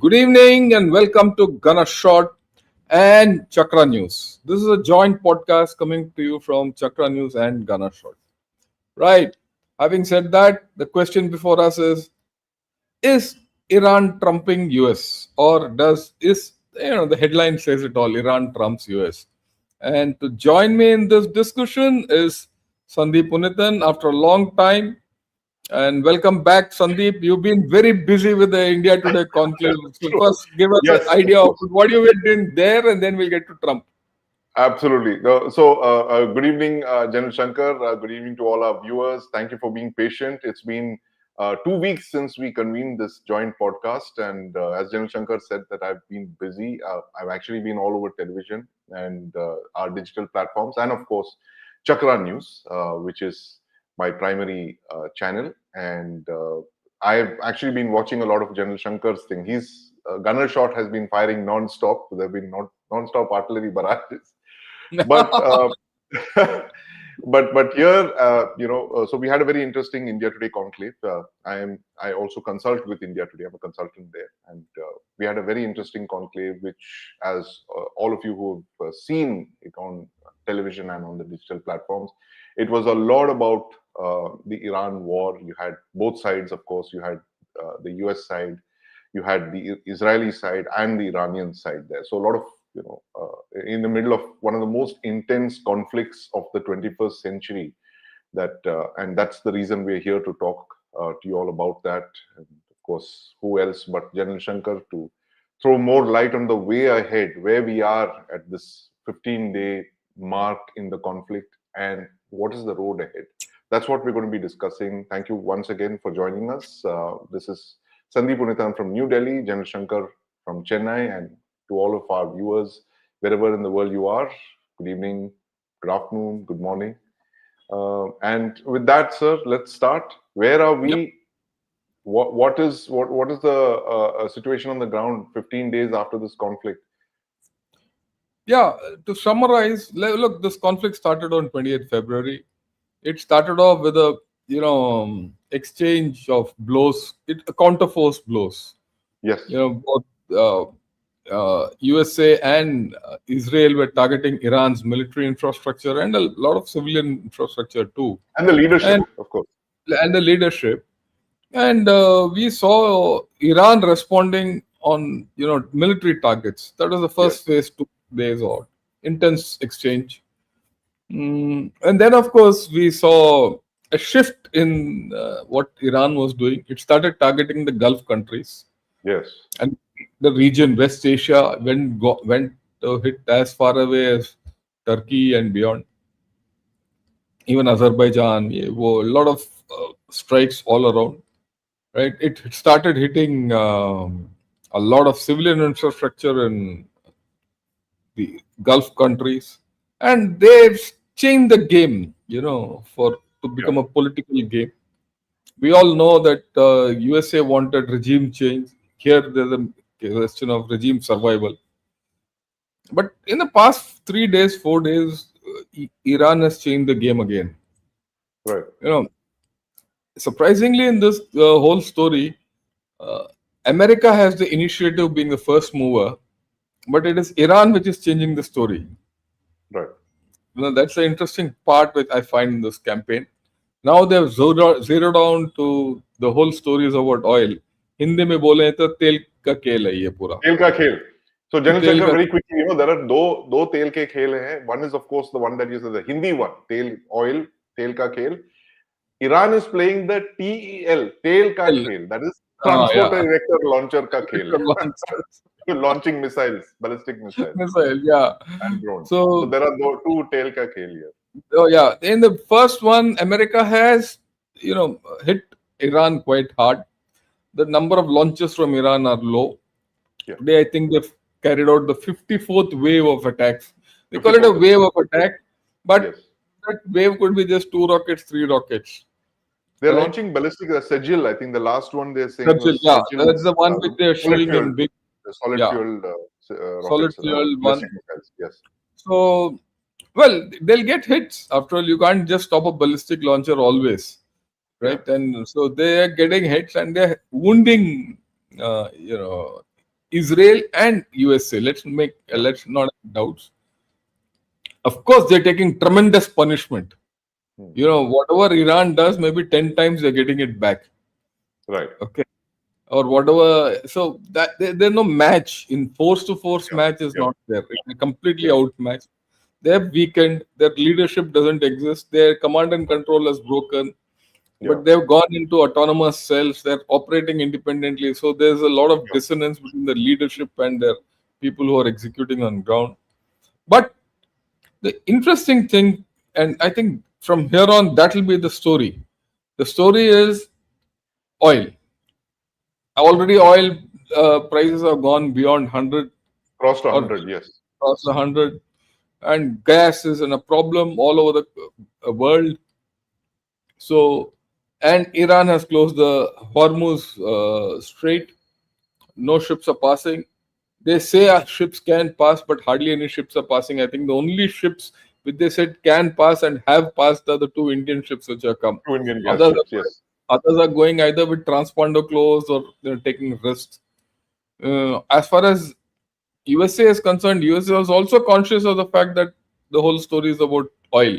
Good evening and welcome to Gunner Short and Chakra News. This is a joint podcast coming to you from Chakra News and Gunner Short. Right. Having said that, the question before us is Iran trumping US or is the headline says it all, Iran trumps US. And to join me in this discussion is Sandeep Unnithan after a long time. And welcome back, Sandeep. You've been very busy with the India Today conclave. So Sure. first, give us an Yes, of idea of course. what you were doing there, and then we'll get to Trump. Absolutely. Good evening, General Shankar. Good evening to all our viewers. Thank you for being patient. It's been 2 weeks since we convened this joint podcast. And as General Shankar said that I've been busy. I've actually been all over television and our digital platforms. And of course, Chakra News, which is my primary channel. And I've actually been watching a lot of General Shankar's thing. His gunner shot has been firing non-stop. There have been non-stop artillery barrages. But but here, so we had a very interesting India Today conclave. I also consult with India Today. I'm a consultant there, and we had a very interesting conclave, which, as all of you who have seen it on television and on the digital platforms, it was a lot about the Iran war. You had both sides, of course. You had the US side, you had the Israeli side, and the Iranian side there. So a lot of in the middle of one of the most intense conflicts of the 21st century. And that's the reason we're here to talk to you all about that. And of course, who else but General Shankar to throw more light on the way ahead, where we are at this 15-day mark in the conflict, and what is the road ahead. That's what we're going to be discussing. Thank you once again for joining us. This is Sandeep Unnithan from New Delhi, General Shankar from Chennai, and to all of our viewers, wherever in the world you are, good evening, good afternoon, good morning. And with that, sir, let's start. Where are we? Yep. What is the situation on the ground 15 days after this conflict? Yeah, to summarize, look, this conflict started on 28th February. It started off with a exchange of blows, counterforce blows. Yes. Both USA and Israel were targeting Iran's military infrastructure and a lot of civilian infrastructure too. And the leadership, And, of course. and the leadership. And we saw Iran responding on, military targets. That was the first phase, 2 days or intense exchange. And then, of course, we saw a shift in what Iran was doing. It started targeting the Gulf countries. Yes. And the region, West Asia, went hit as far away as Turkey and beyond. Even Azerbaijan, a lot of strikes all around. Right, it started hitting a lot of civilian infrastructure in the Gulf countries, and they've changed the game. To become a political game. We all know that USA wanted regime change. Here, there's a question of regime survival. But in the past 3 days, 4 days, Iran has changed the game again. Right. Surprisingly, in this whole story, America has the initiative being the first mover, but it is Iran which is changing the story. Right. That's the interesting part which I find in this campaign. Now they've zeroed down to the whole story is about oil. Hindi mein bole to tel ka khel hai ye pura. Tel ka khel. So General Shankar, very quickly, there are do tel ke khel hai. One is, of course, the one that you said, the Hindi one, oil, tel ka khel. Iran is playing the TEL, tail ka khel. That is transporter erector launcher ka khel. Launching missiles, ballistic missiles. And drones. So there are two tail ka khel here. Oh yeah. In the first one, America has, hit Iran quite hard. The number of launches from Iran are low. Yeah. Today, I think they've carried out the 54th wave of attacks. They call it a wave of attack, but that wave could be just 2 rockets, 3 rockets. They're launching ballistic, Sejil, I think the last one they're saying. Yeah, that's the one which they're showing in big. Solid fuel solid fuel one. Yes. So, well, they'll get hits. After all, you can't just stop a ballistic launcher always, right? And so they are getting hits and they're wounding, Israel and USA. Yeah. Let's not have doubts. Of course, they're taking tremendous punishment. Hmm. Whatever Iran does, maybe 10 times they're getting it back. Right. Okay, or whatever. So that there's no match in force to force Yeah. match is Yeah. not there. It's completely Yeah. outmatched. They're weakened. Their leadership doesn't exist. Their command and control is broken. Yeah. But they've gone into autonomous cells. They're operating independently. So there's a lot of Yeah. dissonance between the leadership and their people who are executing on ground. But the interesting thing, and I think from here on, that will be the story. The story is oil. Already, oil prices have gone beyond 100 Crossed a or hundred. Yes. across 100, and gas is a problem all over the world. So, and Iran has closed the Hormuz Strait. No ships are passing. They say ships can pass, but hardly any ships are passing. I think the only ships which they said can pass and have passed are the two Indian ships which have come. Two Indian gas Others ships. are, Yes. others are going either with transponder closed or they're taking risks. As far as USA is concerned, USA was also conscious of the fact that the whole story is about oil.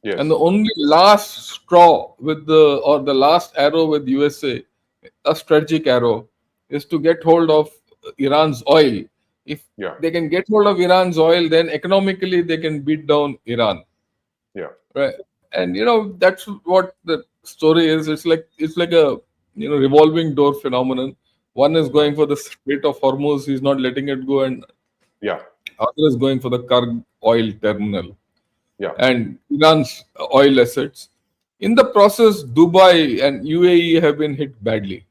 And Yes. the only last straw with the last arrow with USA, a strategic arrow, is to get hold of Iran's oil. If Yeah. they can get hold of Iran's oil, then economically they can beat down Iran. Yeah. Right. And that's what the story is. It's like a revolving door phenomenon. One is Right. going for the Strait of Hormuz, he's not letting it go, and Yeah. other is going for the Kharg oil terminal Yeah. and Iran's oil assets. In the process, Dubai and UAE have been hit badly.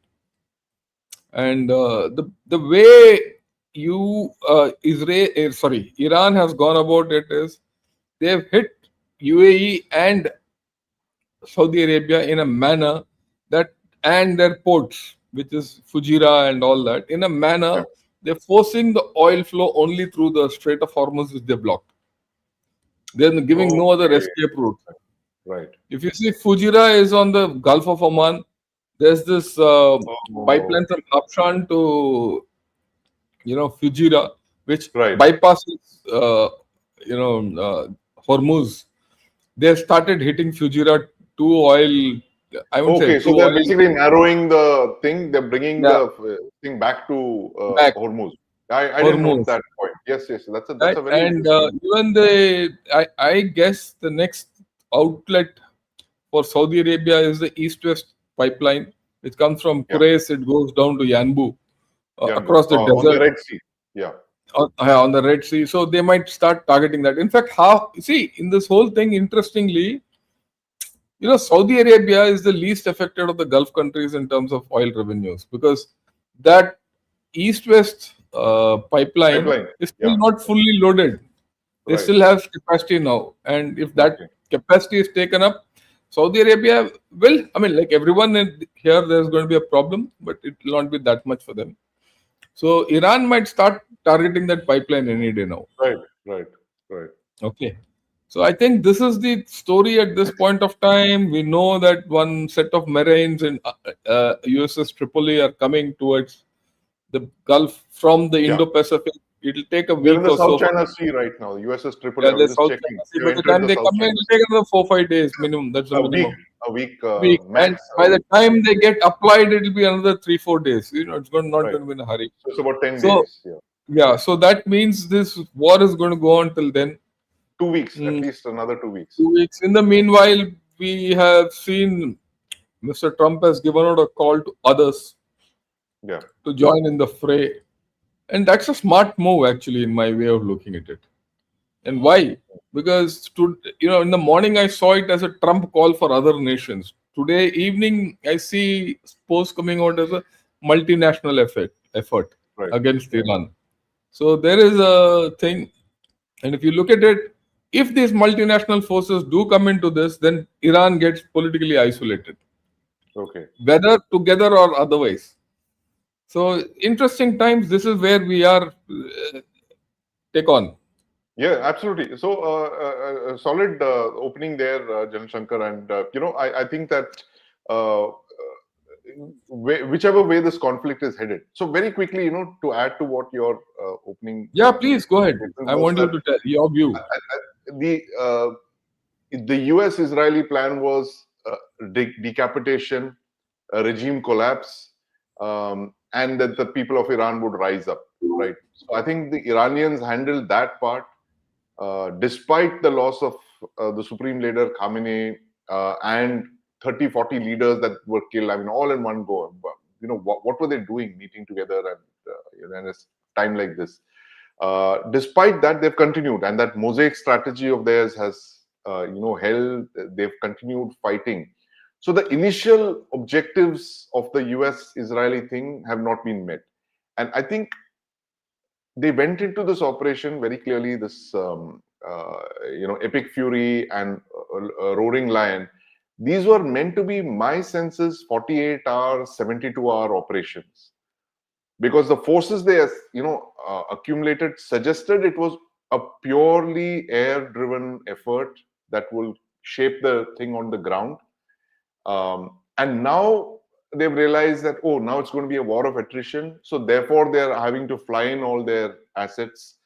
And the way Iran has gone about it is they've hit UAE and Saudi Arabia in a manner that, and their ports, which is Fujairah and all that, in a Yeah. manner they're forcing the oil flow only through the Strait of Hormuz, which they blocked. They're giving no other Okay. escape route. Right. If you see, Fujairah is on the Gulf of Oman. There's this Oh. pipeline from Habshan to Fujairah, which Right. bypasses Hormuz. They started hitting Fujairah to oil. I wouldn't say Okay. to So they're oil. basically narrowing the thing. They're bringing Yeah, the thing back to back Hormuz. I didn't note Hormuz. that point. Yes. Yes. That's Right, a very and interesting. even I guess the next outlet for Saudi Arabia is the East-West pipeline, which comes from Yeah. Quraysh. It goes down to Yanbu, Yanbu. across the On the desert Red Sea. Yeah. on the Red Sea. So they might start targeting that. In fact, how see in this whole thing, interestingly, Saudi Arabia is the least affected of the Gulf countries in terms of oil revenues because that East-West pipeline Pipeline. is still Yeah. not fully loaded. They Right. still have capacity now, and if that Okay. capacity is taken up, Saudi Arabia will. I mean, like everyone here, there's going to be a problem, but it will not be that much for them. So Iran might start targeting that pipeline any day now. Right. Right. Right. Okay. So I think this is the story at this point of time. We know that one set of Marines in USS Tripoli are coming towards the Gulf from the Yeah. Indo-Pacific. It'll take a They're in week the or South so for China them. Sea right now. USS Tripoli. Yeah, I was the just South checking. China Sea. They've By the entered time the they South come in, China it'll Sea. take another 4 5 days minimum. That's the A week. minimum. A week Week, and max. A by the week. time they get applied, it'll be another 3 4 days. Not Right. going to be in a hurry. So it's about 10 So days. Yeah. yeah, so that means this war is going to go on till then. 2 weeks. At Mm, least another 2 weeks. 2 weeks. In the meanwhile, we have seen Mr. Trump has given out a call to others Yeah. to join in the fray, and that's a smart move, actually, in my way of looking at it. And why? Because in the morning I saw it as a Trump call for other nations. Today evening I see posts coming out as a multinational effort Right. against Right. Iran. So there is a thing, and if you look at it, if these multinational forces do come into this, then Iran gets politically isolated, Okay. whether together or otherwise. So interesting times. This is where we are. Take on. Yeah, absolutely. So, a solid opening there, Jan Shankar. And, I think that uh, whichever way this conflict is headed. So very quickly, to add to what your opening Yeah, please go ahead. I was want you that to tell your view. the the US-Israeli plan was decapitation, a regime collapse, and that the people of Iran would rise up. Right. So I think the Iranians handled that part, despite the loss of the supreme leader Khamenei and 30, 40 leaders that were killed. I mean, all in one go. But, what were they doing, meeting together in a time like this? Despite that, they've continued, and that mosaic strategy of theirs has, held. They've continued fighting. So the initial objectives of the US-Israeli thing have not been met, and I think they went into this operation very clearly. This, Epic Fury and Roaring Lion. These were meant to be, my senses, 48-hour, 72-hour operations, because the forces they accumulated suggested it was a purely air driven effort that will shape the thing on the ground. And now they've realized that, oh, now it's going to be a war of attrition, so therefore they're having to fly in all their assets.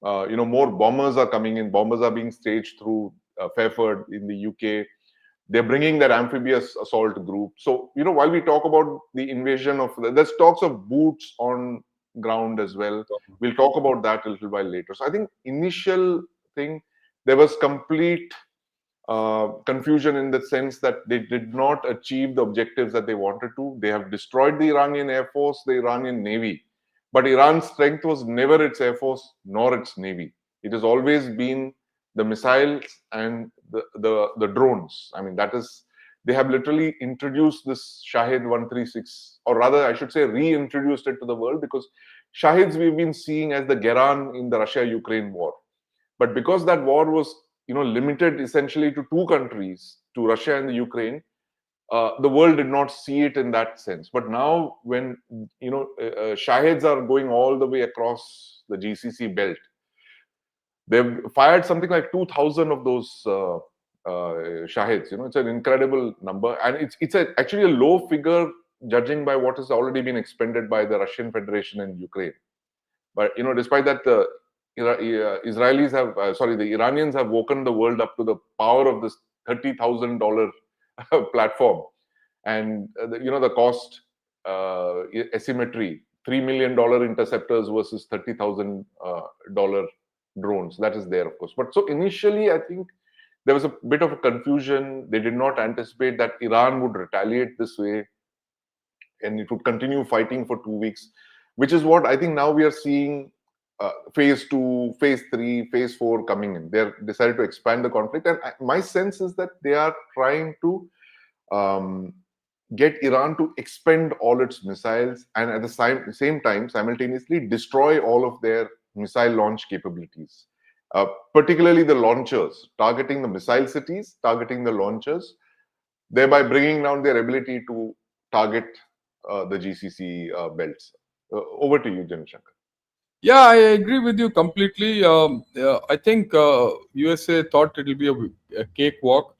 More bombers are coming in. Bombers are being staged through Fairford in the UK. They're bringing that amphibious assault group. So, while we talk about the invasion of, there's talks of boots on ground as well. We'll talk about that a little while later. So I think initial thing, there was complete confusion in the sense that they did not achieve the objectives that they wanted to. They have destroyed the Iranian Air Force, the Iranian Navy. But Iran's strength was never its Air Force nor its Navy. It has always been the missiles and the drones. I mean, that is, they have literally introduced this Shahid 136, or rather, I should say, reintroduced it to the world, because Shahids we've been seeing as the Geran in the Russia-Ukraine war. But because that war was, limited essentially to two countries, to Russia and the Ukraine, the world did not see it in that sense. But now, when Shahids are going all the way across the GCC belt, they've fired something like 2,000 of those Shahids. It's an incredible number, and it's actually a low figure judging by what has already been expended by the Russian Federation and Ukraine. But despite that, the the Iranians have woken the world up to the power of this $30,000 platform, and the cost asymmetry: $3 million interceptors versus $30,000 drones. That is there, of course. But so initially, I think there was a bit of a confusion. They did not anticipate that Iran would retaliate this way, and it would continue fighting for 2 weeks, which is what I think now we are seeing. Phase 2, phase 3, phase 4 coming in. They're decided to expand the conflict, and my sense is that they are trying to get Iran to expend all its missiles, and at the same time, simultaneously destroy all of their missile launch capabilities, particularly the launchers, targeting the missile cities, targeting the launchers, thereby bringing down their ability to target the GCC belts. Over to you, Shankar. Yeah, I agree with you completely. I think USA thought it will be a cakewalk,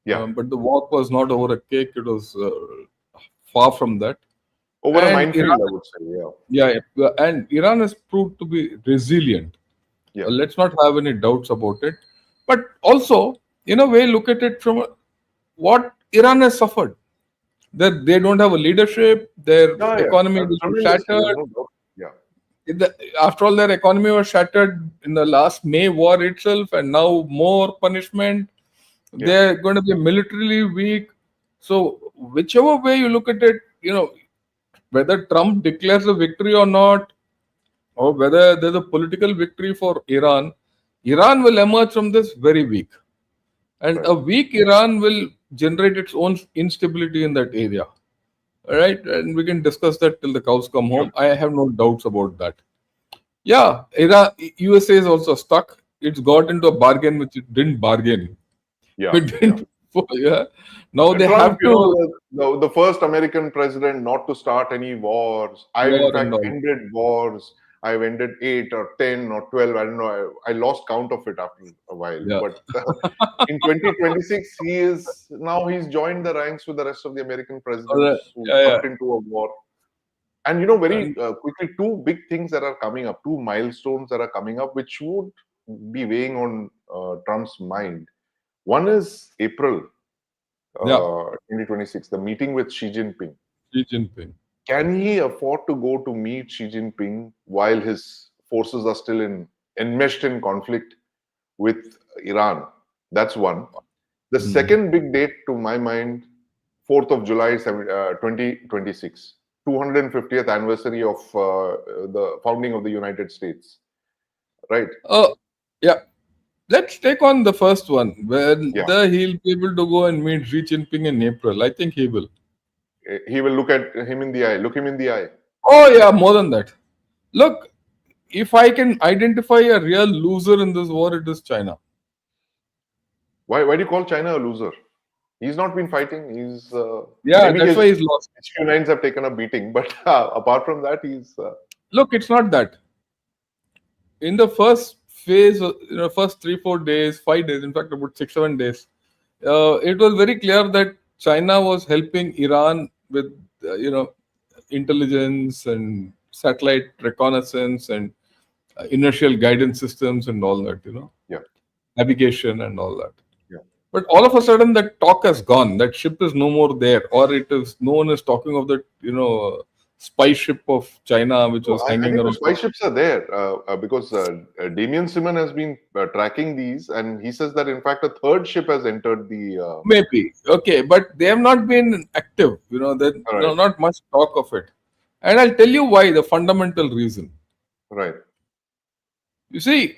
Yeah. but the walk was not over a cake. It was far from that. Over a And minefield, Iran, I would say. Yeah. and Iran has proved to be resilient. Yeah. Let's not have any doubts about it. But also, in a way, look at it from what Iran has suffered. That they don't have a leadership. Their economy will be shattered. Yeah. After all, their economy was shattered in the last May war itself, and now more punishment. They're going to be militarily weak. So, whichever way you look at it, whether Trump declares a victory or not, or whether there's a political victory for Iran, Iran will emerge from this very weak. And a weak Iran will generate its own instability in that area. All right, and we can discuss that till the cows come home. I have no doubts about that. Yeah, USA is also stuck. It's got into a bargain which it didn't bargain. Yeah. It didn't. Yeah. Now they Trump, have to. the first American president not to start any wars. I, in fact, ended wars. I've ended 8 or 10 or 12. I don't know. I lost count of it after a while. Yeah. But in 2026, he's joined the ranks with the rest of the American presidents who Yeah, yeah. jumped into a war. And very And quickly, two big things that are coming up, two milestones that are coming up, which would be weighing on Trump's mind. One is April yeah, 2026, the meeting with Xi Jinping. Xi Jinping. Can he afford to go to meet Xi Jinping while his forces are still enmeshed in conflict with Iran? That's one. The second big date, to my mind, 4th of July 2026, 250th anniversary of the founding of the United States. Right? Yeah. Let's take on the first one, Yeah. whether he'll be able to go and meet Xi Jinping in April. I think he will. He will look at him in the eye. Look him in the eye. Oh, yeah, more than that. Look, if I can identify a real loser in this war, it is China. Why do you call China a loser? He's not been fighting. Yeah, Maybe that's his why he's lost. HQ9s have taken a beating, but apart from that, he's Look, it's not that. In the first phase, first 3-4 days, 5 days, in fact, about 6-7 days, it was very clear that China was helping Iran with, intelligence and satellite reconnaissance and inertial guidance systems and all that, yeah. navigation and all that. Yeah. But all of a sudden, that talk has gone. That ship is no more there, or no one is talking of that, spy ship of China which was I hanging think the around. spy ships are there because Damien Simon has been tracking these, and he says that in fact a third ship has entered the. Maybe okay, but they have not been active. There's Right. not much talk of it, and I'll tell you why. The fundamental reason. Right. You see,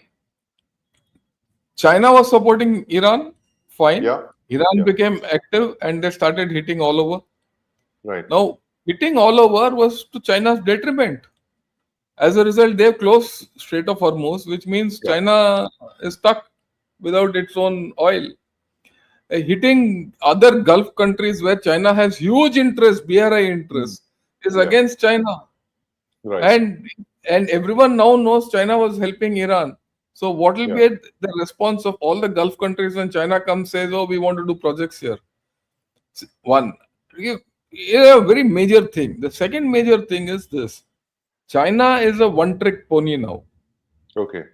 China was supporting Iran, fine. Yeah. Iran became active and they started hitting all over. Right. Now, hitting all over was to China's detriment. As a result, they've closed Strait of Hormuz, which means China is stuck without its own oil. Hitting other Gulf countries where China has huge interest, BRI interest, is against China. Right. And everyone now knows China was helping Iran. So what will be the response of all the Gulf countries when China comes says, "Oh, we want to do projects here"? One, a very major thing. The second major thing is this: China is a one-trick pony now. Okay.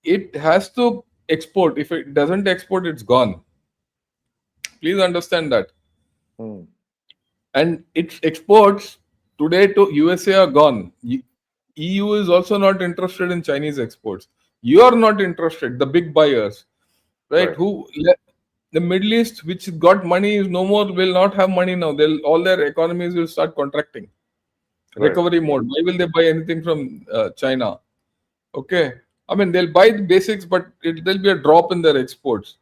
It has to export. If it doesn't export, it's gone. Please understand that. And its exports today to USA are gone. EU is also not interested in Chinese exports. You are not interested, the big buyers, right? The Middle East, which got money, is no more, will not have money now. All their economies will start contracting. Recovery mode. Why will they buy anything from China? Okay. I mean, they'll buy the basics, but there'll be a drop in their exports.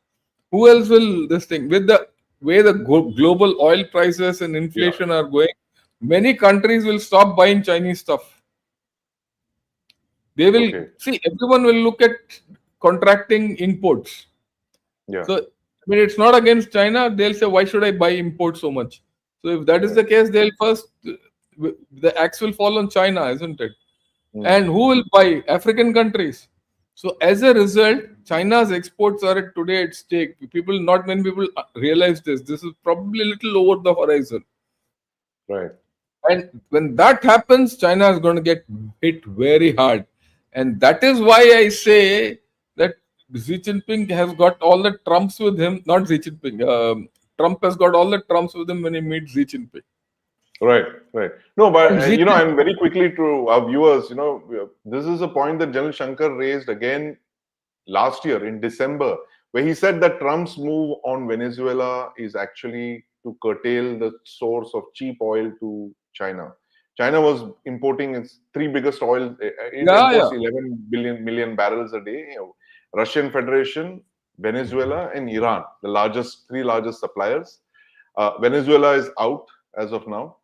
Who else will this thing? With the way the global oil prices and inflation are going, many countries will stop buying Chinese stuff. They will see, everyone will look at contracting imports. Yeah. So, I mean, it's not against China. They'll say, why should I buy imports so much? So, if that is the case, they'll first, the axe will fall on China, isn't it? And who will buy? African countries. So, as a result, China's exports are today at stake. Many people realize this. This is probably a little over the horizon. Right. And when that happens, China is going to get hit very hard. And that is why I say that Xi Jinping has got all the trumps with him. Not Xi Jinping. Trump has got all the trumps with him when he meets Xi Jinping. Right. No, but and very quickly to our viewers, this is a point that General Shankar raised again last year in December, where he said that Trump's move on Venezuela is actually to curtail the source of cheap oil to China. China was importing its three biggest oil. It imports 11 million barrels a day. Russian Federation, Venezuela, and Iran, the three largest suppliers. Venezuela is out as of now.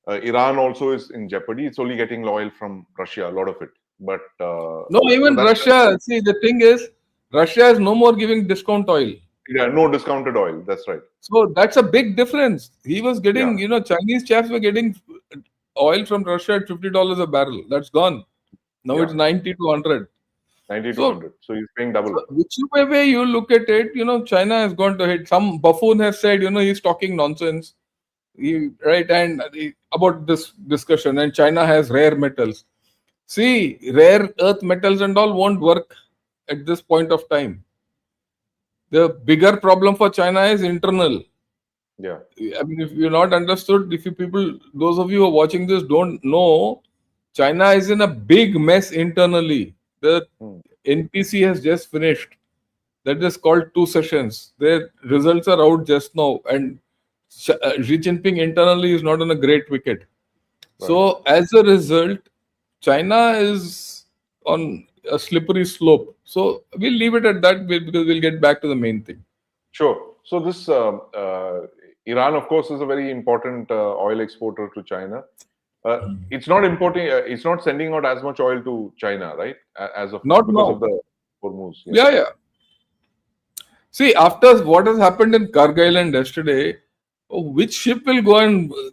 Iran also is in jeopardy. It's only getting oil from Russia, a lot of it. But no, even Russia. See, the thing is, Russia is no more giving discount oil. Yeah, no discounted oil. That's right. So that's a big difference. He was getting, Chinese chaps were getting oil from Russia at $50 a barrel. That's gone. Now Yeah, it's 90 to 100. 90 to So, 100. So he's paying double. whichever way you look at it, China has gone to hit. Some buffoon has said, he's talking nonsense. Right? And about this discussion, and China has rare metals. See, rare earth metals and all won't work at this point of time. The bigger problem for China is internal. Yeah. I mean, if you're not understood, if you people, those of you who are watching this don't know, China is in a big mess internally. The Hmm. NPC has just finished. That is called two sessions. Their results are out just now, and Xi Jinping internally is not on a great wicket. Right. So, as a result, China is on a slippery slope. So, we'll leave it at that because we'll get back to the main thing. Sure. So this Iran, of course, is a very important oil exporter to China. It's not importing. It's not sending out as much oil to China, right? As of now, Not because of now. the Hormuz. Yeah. Yeah, yeah. See, after what has happened in Kharg Island yesterday, which ship will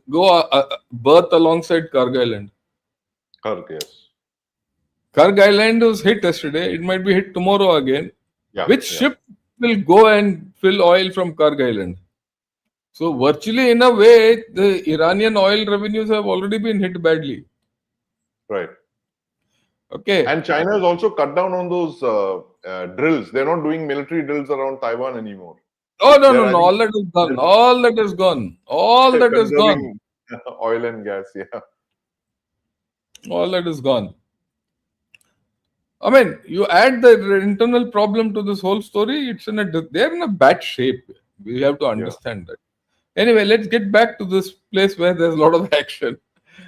go berth alongside Kharg Island? Kharg, yes. Kharg Island was hit yesterday. It might be hit tomorrow again. Yeah. Which Yeah. ship will go and fill oil from Kharg Island? So virtually, in a way, the Iranian oil revenues have already been hit badly. Right. Okay. And China has also cut down on those drills. They're not doing military drills around Taiwan anymore. Oh no They're, no I no! think, All that is gone. they're All that is gone. All that is gone. conserving oil and gas. Yeah. All that is gone. I mean, you add the internal problem to this whole story. They're in a bad shape. We have to Yeah. understand that. Anyway, let's get back to this place where there's a lot of action.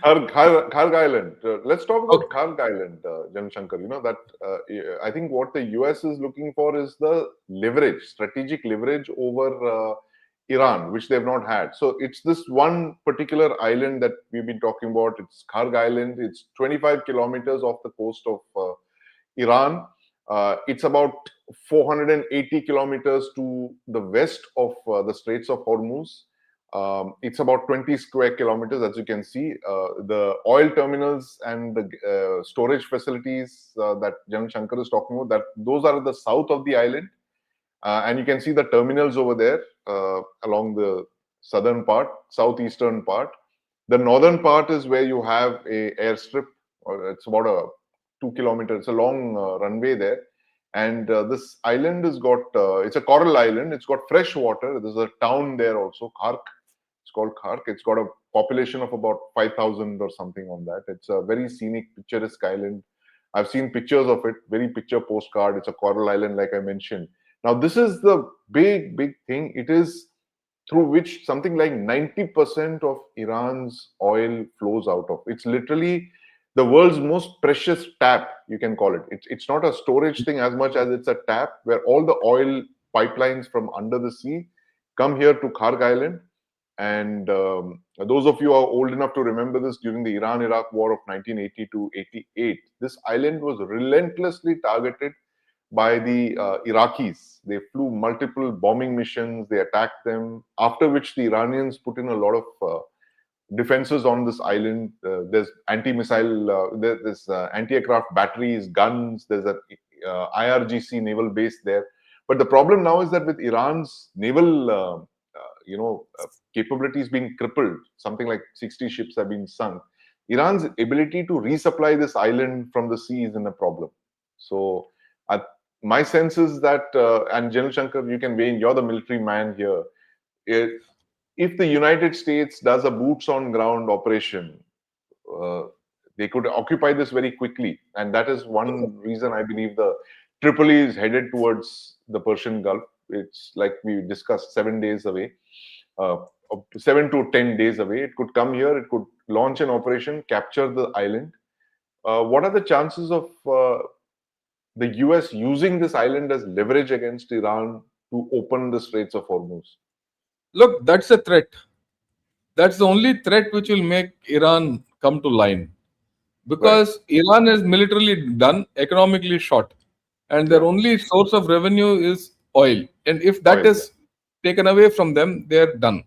Kharg Island. Let's talk Okay. about Kharg Island, Jan Shankar. You know that I think what the US is looking for is the leverage, strategic leverage over Iran, which they've not had. So it's this one particular island that we've been talking about. It's Kharg Island. It's 25 kilometers off the coast of Iran. It's about 480 kilometers to the west of the Straits of Hormuz. It's about 20 square kilometers, as you can see. The oil terminals and the storage facilities that Jan Shankar is talking about, that those are at the south of the island. And you can see the terminals over there along the southern part, southeastern part. The northern part is where you have a airstrip. It's about a 2 kilometer. It's a long runway there. And this island has got, it's a coral island. It's got fresh water. There's a town there also, Khark. It's called Khark. It's got a population of about 5,000 or something on that. It's a very scenic, picturesque island. I've seen pictures of it, very picture postcard. It's a coral island, like I mentioned. Now, this is the big, big thing. It is through which something like 90% of Iran's oil flows out of. It's literally the world's most precious tap, you can call it. It's not a storage thing as much as it's a tap where all the oil pipelines from under the sea come here to Kharg Island. And those of you who are old enough to remember this, during the Iran-Iraq War of 1980 to 88, this island was relentlessly targeted by the Iraqis. They flew multiple bombing missions, they attacked them, after which the Iranians put in a lot of defenses on this island. There's anti-missile, there's anti-aircraft batteries, guns, there's a IRGC naval base there. But the problem now is that with Iran's naval capabilities being crippled, something like 60 ships have been sunk, Iran's ability to resupply this island from the sea is in a problem. So my sense is that, and General Shankar, you can weigh in, you're the military man here. If the United States does a boots on ground operation, they could occupy this very quickly. And that is one reason I believe the Tripoli is headed towards the Persian Gulf. It's like we discussed, 7 days away. 7 to 10 days away. It could come here, it could launch an operation, capture the island. What are the chances of the US using this island as leverage against Iran to open the Straits of Hormuz? Look, that's a threat. That's the only threat which will make Iran come to line. Because Iran is militarily done, economically short. And their only source of revenue is oil. And if that is taken away from them, they are done.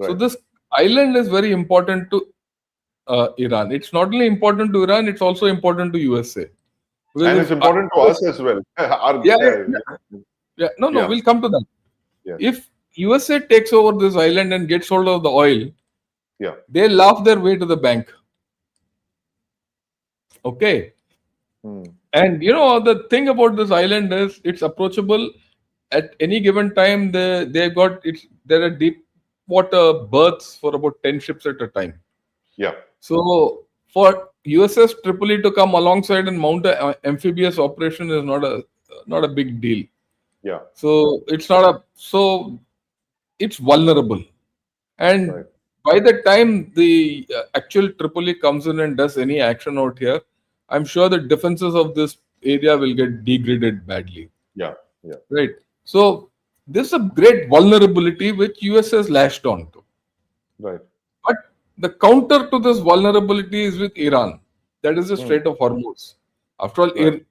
So this island is very important to Iran. It's not only important to Iran; it's also important to USA. Because And if it's important to us as well. yeah, yeah, no, Yeah, we'll come to that. yeah, If USA takes over this island and gets hold of the oil, yeah. they laugh their way to the bank. Okay. Hmm. And the thing about this island is it's approachable at any given time. They've got it's there are deep water berths for about 10 ships at a time. Yeah, So for USS Tripoli to come alongside and mount an amphibious operation is not a big deal. yeah, So it's vulnerable. right. And by the time the actual Tripoli comes in and does any action out here, I'm sure the defenses of this area will get degraded badly. Yeah, yeah, Right. So this is a great vulnerability which US has lashed on to. right. But the counter to this vulnerability is with Iran. That is the Hmm. Strait of Hormuz. After all, Right.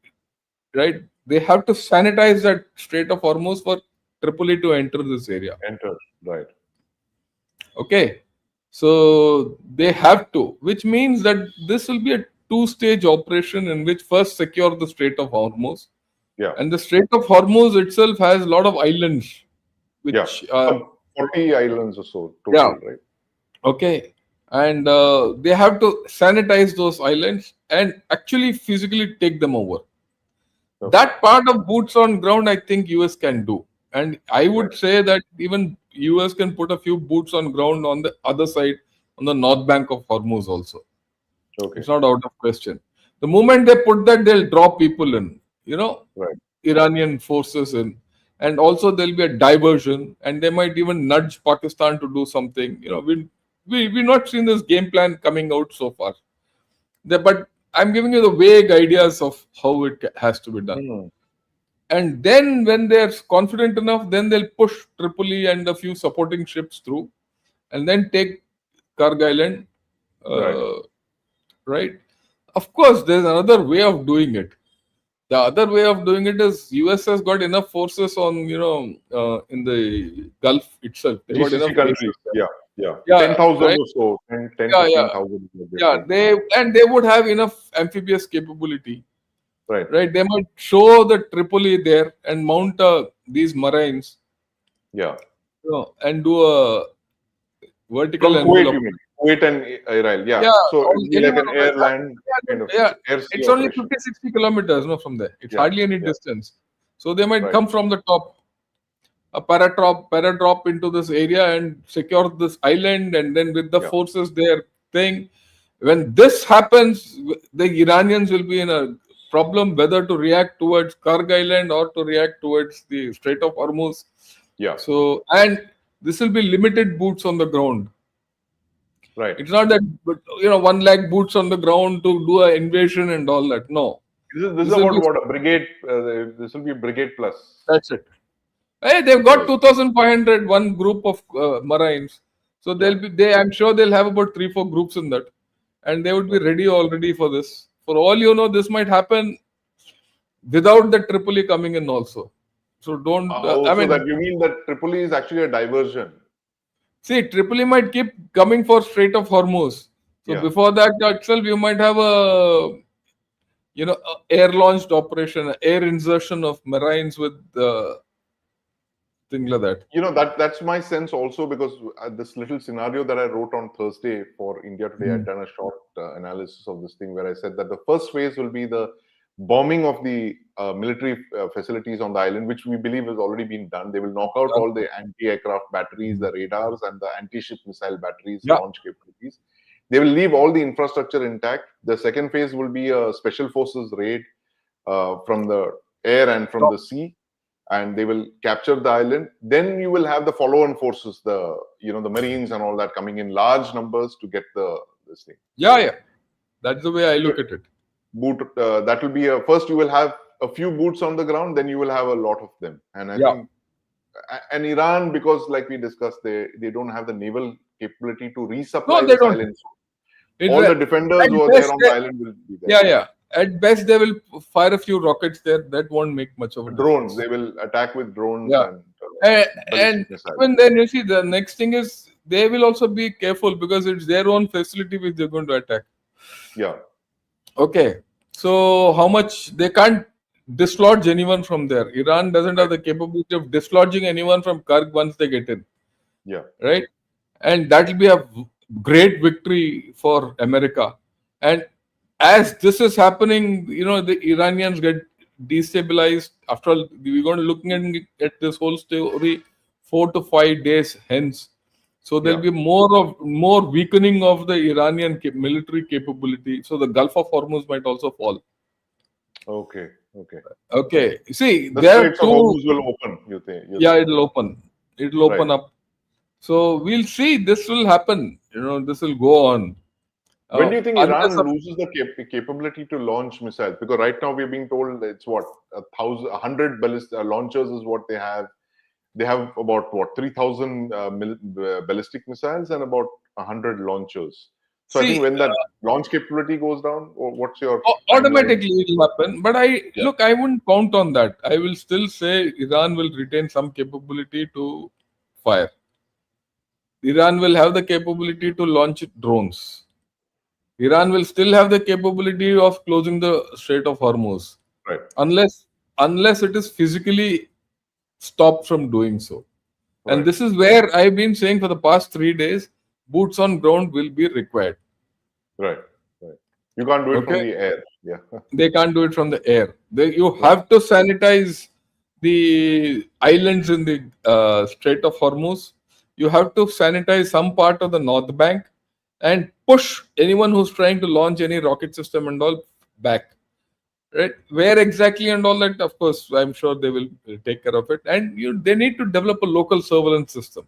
right, they have to sanitize that Strait of Hormuz for Tripoli to enter this area. Enter. Right. Okay. So they have to, which means that this will be a two-stage operation in which first secure the Strait of Hormuz. Yeah, And the Strait of Hormuz itself has a lot of islands, yeah. which, Some 40 islands or so yeah, total, right? okay. And they have to sanitize those islands and actually physically take them over. Okay. That part of boots on ground, I think US can do. And I would Right. say that even US can put a few boots on ground on the other side, on the north bank of Hormuz also. Okay. It's not out of question. The moment they put that, they'll draw people in, Right. Iranian forces in. And also there'll be a diversion, and they might even nudge Pakistan to do something. We've not seen this game plan coming out so far. But I'm giving you the vague ideas of how it has to be done. Hmm. And then when they're confident enough, then they'll push Tripoli and a few supporting ships through, and then take Kharg Island. Right. Right? Of course, there's another way of doing it. The other way of doing it is US has got enough forces on in the Gulf itself. They got GCC enough bases countries. there. Yeah, yeah. Yeah, 10,000 right. or so. 10 Yeah, yeah, 15,000 is what they're yeah. saying. They would have enough amphibious capability. Right. Right? They might show the Tripoli there and mount these marines, Yeah. and do a vertical From Kuwait, envelope. you mean? Kuwait and Iran. Yeah. Yeah, So or it'll be any like one an of air the land kind of yeah, air sea it's only operation. 50-60 kilometers, no, from there. It's Yeah. hardly any Yeah. distance. So they might Right. come from the top, a paradrop into this area and secure this island, and then with the Yeah. forces there thing. When this happens, the Iranians will be in a problem whether to react towards Kharg Island or to react towards the Strait of Hormuz. Yeah. So, and this will be limited boots on the ground. Right. It's not that 1 lakh boots on the ground to do an invasion and all that. No, This is this will about be what a brigade. This will be brigade plus. that's it. Hey, they've got Right. 2,500 one group of marines. So I'm sure they'll have about 3-4 groups in that, and they would be ready already for this. For all you know, this might happen without the Tripoli coming in also. So don't. I So that mean, you mean that Tripoli is actually a diversion? see, Tripoli might keep coming for Strait of Hormuz. So Yeah. before that itself, you might have a air launched operation, air insertion of marines with things like that. That's my sense also, because this little scenario that I wrote on Thursday for India Today, I'd done a short analysis of this thing where I said that the first phase will be the bombing of the military facilities on the island, which we believe has already been done. They will knock out all the anti-aircraft batteries, the radars, and the anti-ship missile batteries, Yeah. launch capabilities. They will leave all the infrastructure intact. The second phase will be a special forces raid from the air and from the sea, and they will capture the island. Then you will have the follow-on forces, the Marines and all that, coming in large numbers to get this thing. Yeah. That's the way I look at it. That will be first. You will have a few boots on the ground, then you will have a lot of them. And I think, and Iran, because like we discussed, they don't have the naval capability to resupply No, they this don't. island. All the defenders who are there on the island will be there. Yeah. At best, they will fire a few rockets there. That won't make much of a Drones. difference. They will attack with drones Yeah. and And ballistic missiles. even then, you see, the next thing is they will also be careful because it's their own facility which they're going to attack. Yeah. Okay. So how much they can't dislodge anyone from there. Iran doesn't have Right. the capability of dislodging anyone from Kharg once they get in, Yeah. right? And that will be a great victory for America. And as this is happening, the Iranians get destabilized. After all, we're going to looking at this whole story 4 to 5 days hence. So there'll Yeah. be more weakening of the Iranian military capability. So the Gulf of Hormuz might also fall. Okay. Okay. Okay, see, The there are Straits of two. Hormuz will open. You think? You're Yeah, saying? it'll Yeah. open. It'll Right. open up. So we'll see. This will happen. This will go on. When do you think Unless Iran loses the capability to launch missiles? Because right now we're being told that it's what 1,100 launchers is what they have. They have about what 3,000 ballistic missiles and about 100 launchers. So I think see, when that launch capability goes down, what's your timeline? automatically it will happen. But Yeah. I wouldn't count on that. I will still say Iran will retain some capability to fire. Iran will have the capability to launch drones. Iran will still have the capability of closing the Strait of Hormuz, Right. unless it is physically stopped from doing so. And Right. this is where I've been saying for the past 3 days, boots on ground will be required. Right. Right. You can't do it from Okay, the air. Yeah. they can't do it from the air. You Right. have to sanitize the islands in the Strait of Hormuz. You have to sanitize some part of the North Bank and push anyone who's trying to launch any rocket system and all back. Right? Where exactly and all that, of course, I'm sure they will take care of it. And they need to develop a local surveillance system,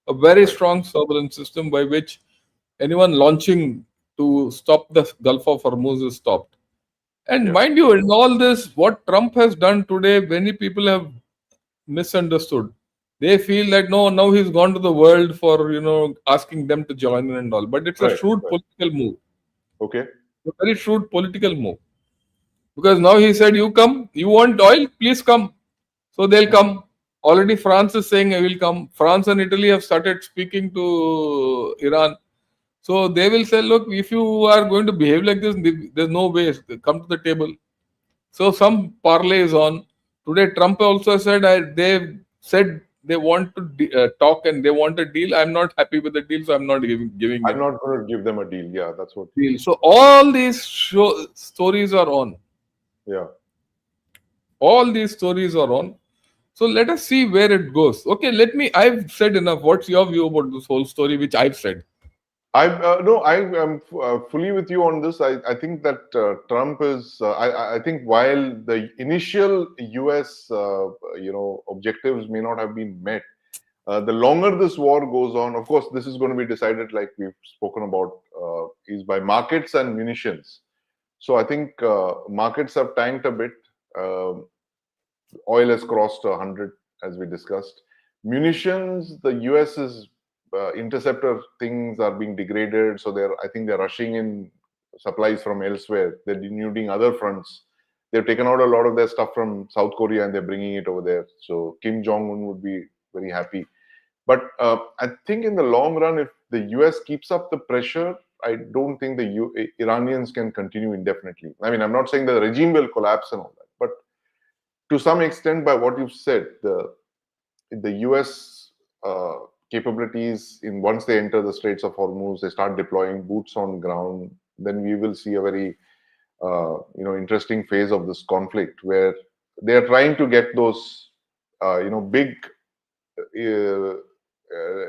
a very Right. strong surveillance system by which anyone launching to stop the Gulf of Hormuz is stopped. And Yeah. mind you, in all this, what Trump has done today, many people have misunderstood. They feel that no, now he's gone to the world for asking them to join in and all. But it's a Right. shrewd Right. political move, Okay. a very shrewd political move. Because now he said, "You come, you want oil, please come." So they'll Hmm. come. Already France is saying, "I will come." France and Italy have started speaking to Iran. So they will say, "Look, if you are going to behave like this, there's no way. Come to the table." So some parlay is on. Today, Trump also said they said they want to talk and they want a deal. I'm not happy with the deal, so I'm not giving I'm in. not going to give them a deal. Yeah, that's what. Deal. So all these stories are on. Yeah. All these stories are on. So let us see where it goes. Okay, I've said enough. What's your view about this whole story, which I've said? I no, I am fully with you on this. I think that Trump is. I think while the initial U.S. Objectives may not have been met, the longer this war goes on, of course, this is going to be decided, like we've spoken about, is by markets and munitions. So I think markets have tanked a bit. Um Oil has crossed 100, as we discussed. Munitions, the US's interceptor things are being degraded, so I think they're rushing in supplies from elsewhere. They're denuding other fronts. They've taken out a lot of their stuff from South Korea and they're bringing it over there. So Kim Jong Un would be very happy. But I think in the long run, if the US keeps up the pressure, I don't think the Iranians can continue indefinitely. I mean, I'm not saying the regime will collapse and all that, but to some extent, by what you've said, the US capabilities in once they enter the Straits of Hormuz, they start deploying boots on ground. Then we will see a very interesting phase of this conflict where they are trying to get those big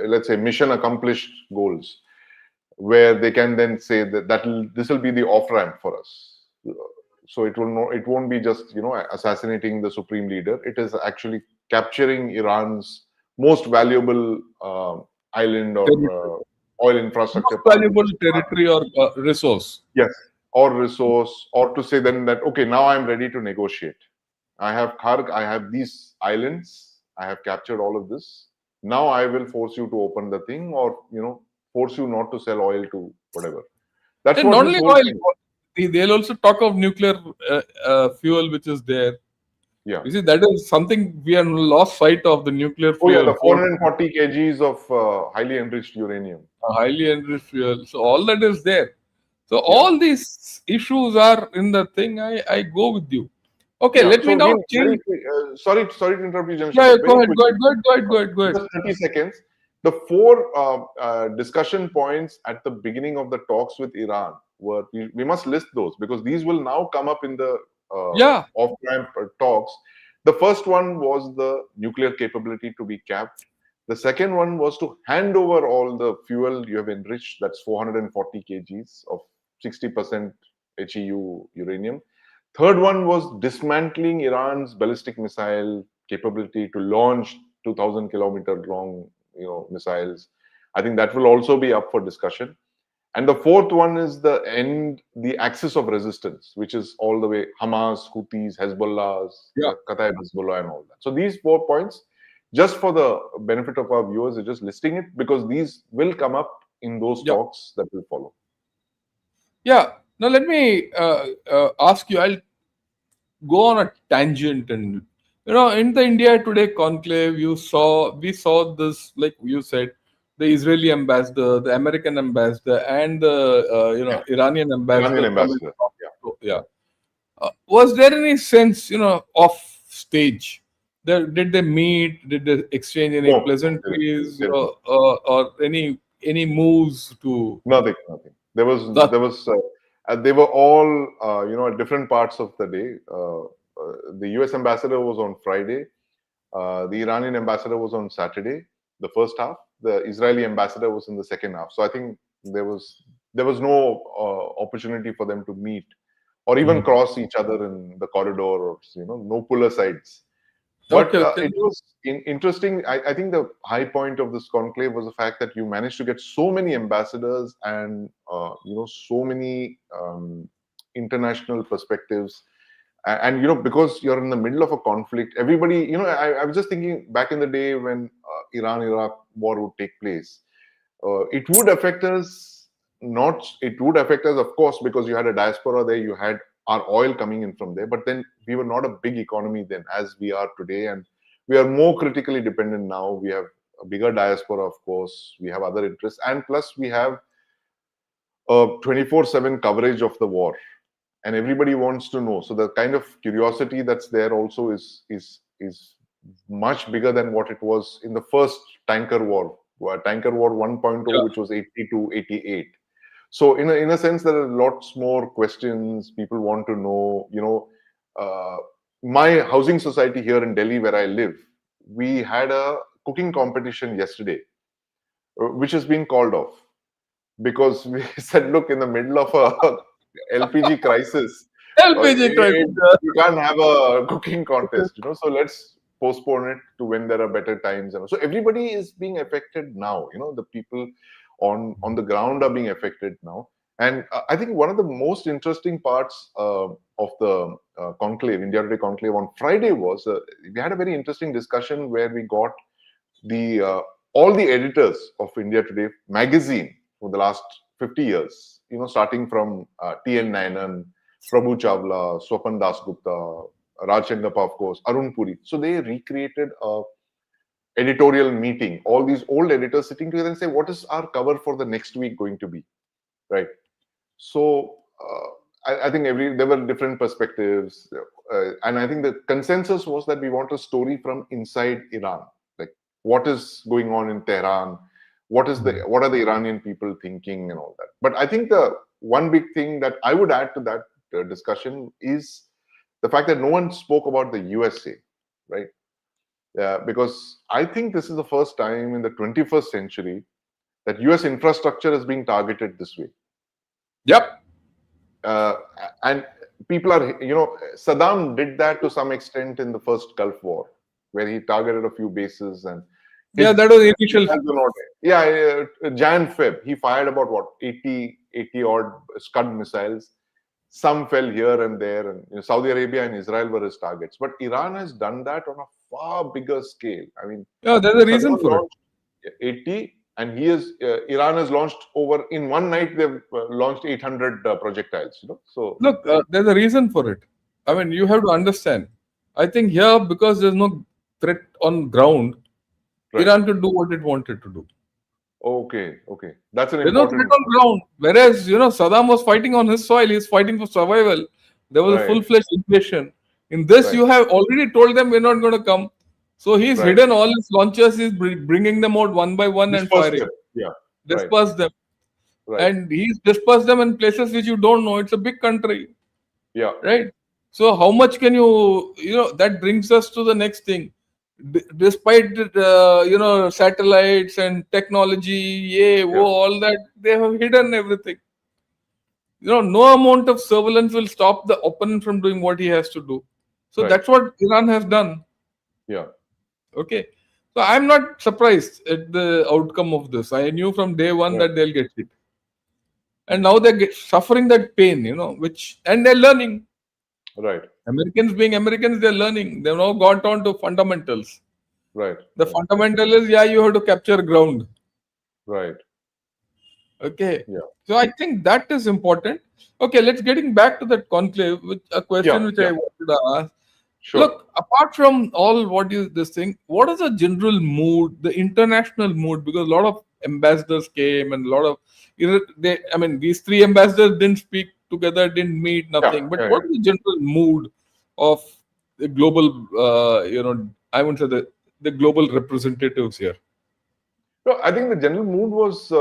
let's say mission accomplished goals where they can then say this will be the off ramp for us. So it won't be just assassinating the supreme leader. It is actually capturing Iran's most valuable island or Territory. oil infrastructure Most park, which valuable is territory or resource. yes, or resource, or to say then that okay, now I'm ready to negotiate. I have Kharg, I have these islands, I have captured all of this. Now I will force you to open the thing, or force you not to sell oil to whatever. That's And what not this only whole oil, thing. they'll also talk of nuclear fuel, which is there. Yeah. You see, that is something we have lost sight of, the nuclear Oh yeah, fuel, the 440 kgs of highly enriched uranium. highly enriched fuel. So all that is there. So Yeah. all these issues are in the thing. I go with you. Okay, Yeah. let me So now again, very change. quick, sorry to interrupt you, Yeah, Shankar. go Very ahead, go quickly, ahead, go ahead, go ahead, go ahead, go ahead. just 30 seconds. The four discussion points at the beginning of the talks with Iran were, we must list those because these will now come up in the Yeah, off-ramp talks. The first one was the nuclear capability to be capped. The second one was to hand over all the fuel you have enriched, that's 440 kgs of 60% HEU uranium. Third one was dismantling Iran's ballistic missile capability to launch 2,000 kilometer long, missiles. I think that will also be up for discussion. And the fourth one is the axis of resistance, which is all the way Hamas, Houthis, Hezbollah's, yeah, Qatar Hezbollah, and all that. So these 4 points, just for the benefit of our viewers, are just listing it because these will come up in those yeah, talks that will follow. yeah. Now let me ask you. I'll go on a tangent, and in the India Today conclave, we saw this, like you said, the Israeli ambassador, the American ambassador, and the Yeah, Iranian Iranian ambassador come and ambassador. talk. Yeah. So, yeah. Was there any sense, off stage? Did they meet? Did they exchange any No, pleasantries, there- or any moves to nothing, nothing. There was, that? there was, they were all, at different parts of the day. The US ambassador was on Friday. The Iranian ambassador was on Saturday, the first half. The Israeli ambassador was in the second half. So I think there was no opportunity for them to meet or even Mhm. cross each other in the corridor, or no puller sides. But Okay, okay. it was interesting. I think the high point of this conclave was the fact that you managed to get so many ambassadors and so many international perspectives. And because you're in the middle of a conflict, everybody, I was just thinking back in the day when Iran-Iraq war would take place, it would affect us. Not it would affect us, of course, because you had a diaspora there, you had our oil coming in from there, but then we were not a big economy then as we are today, and we are more critically dependent now. We have a bigger diaspora, of course, we have other interests, and plus we have 24/7 coverage of the war, and everybody wants to know. So the kind of curiosity that's there also is much bigger than what it was in the first tanker war, tanker war 1.0, Yeah. which was 80 to 88. So in a sense, there are lots more questions people want to know. My housing society here in Delhi, where I live, we had a cooking competition yesterday, which has been called off because we said, look, in the middle of a LPG crisis, LPG crisis. you can't have a cooking contest, so let's postpone it to when there are better times. And so everybody is being affected now. The people on the ground are being affected now. And I think one of the most interesting parts of the conclave, India Today conclave on Friday was we had a very interesting discussion where we got the all the editors of India Today magazine for the last 50 years, starting from T.N. Nayanan, Prabhu Chawla, Swapan Dasgupta, Raj Shengappa, of course, Arun Puri. So they recreated a editorial meeting, all these old editors sitting together and say, what is our cover for the next week going to be, right? So I think there were different perspectives, and I think the consensus was that we want a story from inside Iran, like what is going on in Tehran, what are the Iranian people thinking, and all that. But I think the one big thing that I would add to that discussion is the fact that no one spoke about the USA, right? Because I think this is the first time in the 21st century that US infrastructure is being targeted this way. Yep. uh, and people are, Saddam did that to some extent in the first Gulf War, where he targeted a few bases and Yeah, his that was initial. missiles were not, Jan Feb, he fired about what 80 odd Scud missiles. Some fell here and there, and Saudi Arabia and Israel were his targets. But Iran has done that on a far bigger scale. I mean, Yeah, there's a reason Saddam for it. launched 80, and Iran has launched over in one night. They've launched 800 projectiles. So Look, there's a reason for it. I mean, you have to understand. I think here, because there's no threat on ground, Right. Iran could do what it wanted to do. Okay. Okay. That's an There's no threat important. on ground. Whereas, Saddam was fighting on his soil, he's fighting for survival. There was a Right. full-fledged invasion. In this, Right. you have already told them we're not going to come. So he's Right. hidden all his launchers, he's bringing them out one by one and Disperse firing. them. Yeah. Right. Disperse them. Right. And he's dispersed them in places which you don't know. It's a big country, Yeah. right? So how much can that brings us to the next thing. Despite satellites and technology, yeah, Yeah. all that, they have hidden everything. No amount of surveillance will stop the opponent from doing what he has to do. So Right. that's what Iran has done. Yeah. Okay. So I'm not surprised at the outcome of this. I knew from day one Right. that they'll get hit. And now they're suffering that pain, and they're learning. Right. Americans being Americans, they're learning. They've now got on to fundamentals. Right. The Right. fundamental is, yeah, you have to capture ground. Right. Okay. Yeah. So I think that is important. Okay, let's getting back to that conclave, which a Yeah. question which Yeah. I wanted to ask. Sure. Look, apart from all what is this thing, what is the general mood, the international mood? Because a lot of ambassadors came and a lot of these three ambassadors didn't speak together, didn't meet, Yeah. nothing. But Yeah. what Yeah. is the general mood of the global, I wouldn't say the global representatives here? No, I think the general mood was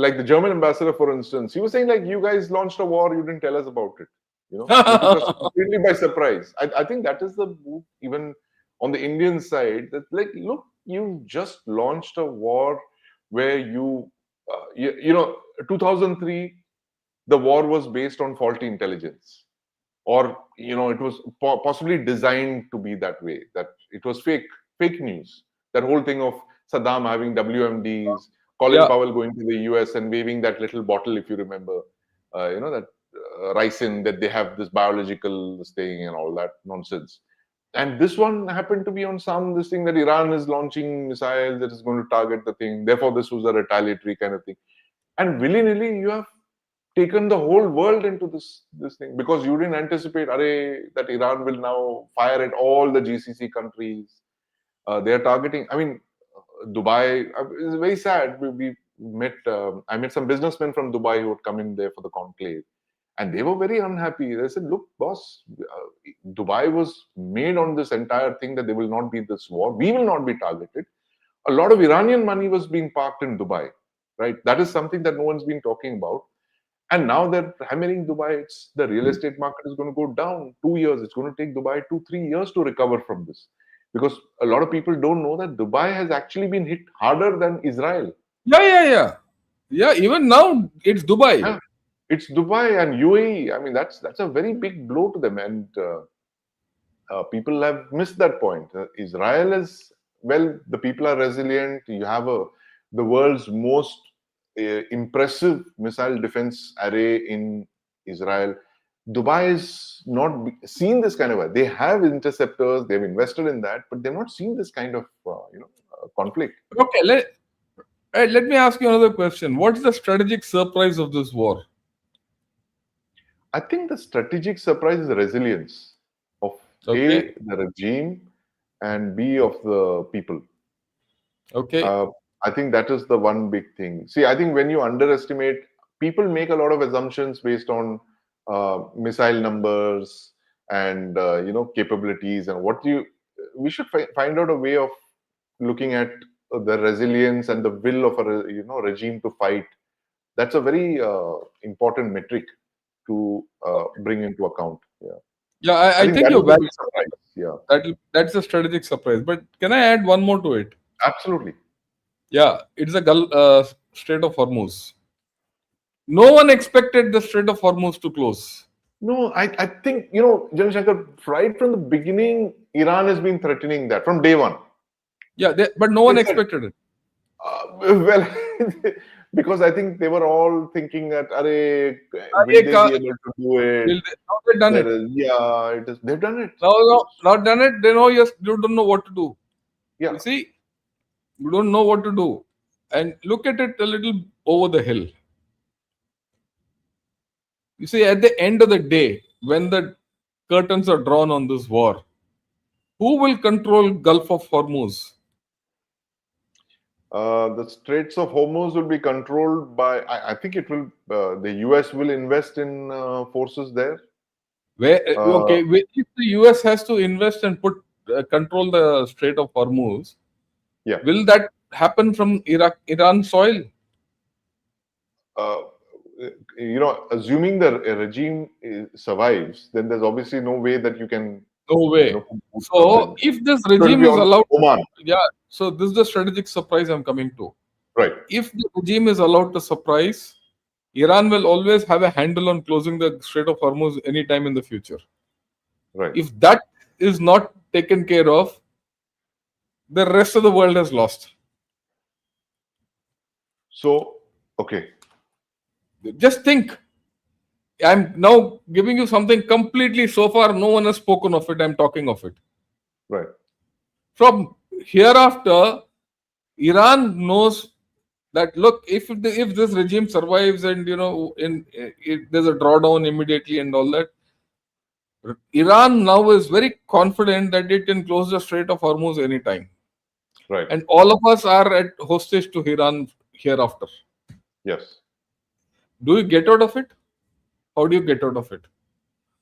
like the German ambassador, for instance. He was saying like, "You guys launched a war, you didn't tell us about it. You took us completely by surprise." I think that is the mood even on the Indian side. That like, look, you just launched a war where 2003, the war was based on faulty intelligence, or it was possibly designed to be that way. That it was fake news. That whole thing of Saddam having WMDs, Colin Yeah, Powell going to the US and waving that little bottle, if you remember, that ricin, that they have this biological this thing and all that nonsense. And this one happened to be on this thing that Iran is launching missiles that is going to target the thing. Therefore, this was a retaliatory kind of thing. And willy nilly, you have taken the whole world into this thing because you didn't anticipate that Iran will now fire at all the GCC countries. They are targeting. I mean, Dubai. It's very sad. We met. I met some businessmen from Dubai who had come in there for the conclave, and they were very unhappy. They said, "Look, boss, Dubai was made on this entire thing that there will not be this war. We will not be targeted. A lot of Iranian money was being parked in Dubai, right? That is something that no one's been talking about." And now they're hammering Dubai. It's the real estate market is going to go down 2 years. It's going to take Dubai 2-3 years to recover from this, because a lot of people don't know that Dubai has actually been hit harder than Israel. yeah, yeah, yeah. Yeah, even now it's Dubai. Yeah, it's Dubai and UAE. I mean, that's a very big blow to them, and people have missed that point. Israel is, well, the people are resilient. You have the world's most impressive missile defense array in Israel. Dubai is not seen this kind of. They have interceptors. They've invested in that, but they've not seen this kind of conflict. Okay, let me ask you another question. What is the strategic surprise of this war? I think the strategic surprise is the resilience of Okay, the regime and B of the people. okay, Uh, I think that is the one big thing. See, I think when you underestimate, people make a lot of assumptions based on missile numbers and capabilities and what you. We should find out a way of looking at the resilience and the will of a regime to fight. That's a very important metric to bring into account. Yeah, yeah. I I think think that is you're the valid. big surprise. Yeah, That's a strategic surprise. But can I add one more to it? absolutely. Yeah, it's the Strait of Hormuz. No one expected the Strait of Hormuz to close. No, I think, Jan Shankar, right from the beginning, Iran has been threatening that from day one. Yeah, but no They one said, expected it. well, because I think they were all thinking that, will Arey they ka- be able to do it? Now they've done it. Yeah, they've done it. Now done it. They know you don't know what to do. Yeah, You see, you don't know what to do, and look at it a little over the hill. You see, at the end of the day, when the curtains are drawn on this war, Who will control Gulf of Hormuz? The Straits of Hormuz will be controlled by. I think it will. The US will invest in forces there. Where Uh, okay, if the US has to invest and put control the Strait of Hormuz, yeah. will that happen from Iran soil? Uh, Assuming the regime survives, then there's obviously no way that you can, No way. put boots on So them. if this So it'll regime be is on allowed, Oman, yeah. So this is the strategic surprise I'm coming to. right? If the regime is allowed to surprise, Iran will always have a handle on closing the Strait of Hormuz anytime in the future. Right. If that is not taken care of, the rest of the world has lost. So, okay, Just think. I'm now giving you something completely so far no one has spoken of it. I'm talking of it. right, From hereafter, Iran knows that look, if this regime survives and there's a drawdown immediately and all that, Iran now is very confident that it can close the Strait of Hormuz anytime, right. and all of us are at hostage to Iran hereafter. Yes. Do you get out of it? How do you get out of it?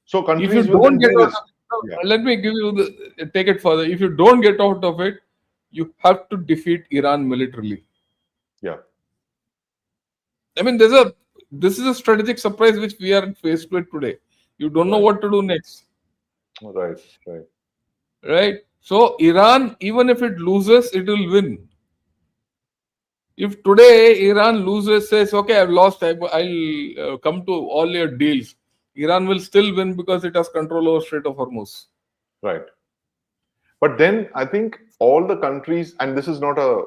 So If you countries will don't then get do out this. of Yeah, it, let me give you take it further. If you don't get out of it, you have to defeat Iran militarily. yeah, I mean, this is a strategic surprise which we are faced with today. You don't know right, what to do next, right, right. right? So Iran, even if it loses, it will win. If today Iran loses, says, "Okay, I've lost. I'll come to all your deals," Iran will still win because it has control over Strait of Hormuz. Right. But then I think all the countries, and this is not a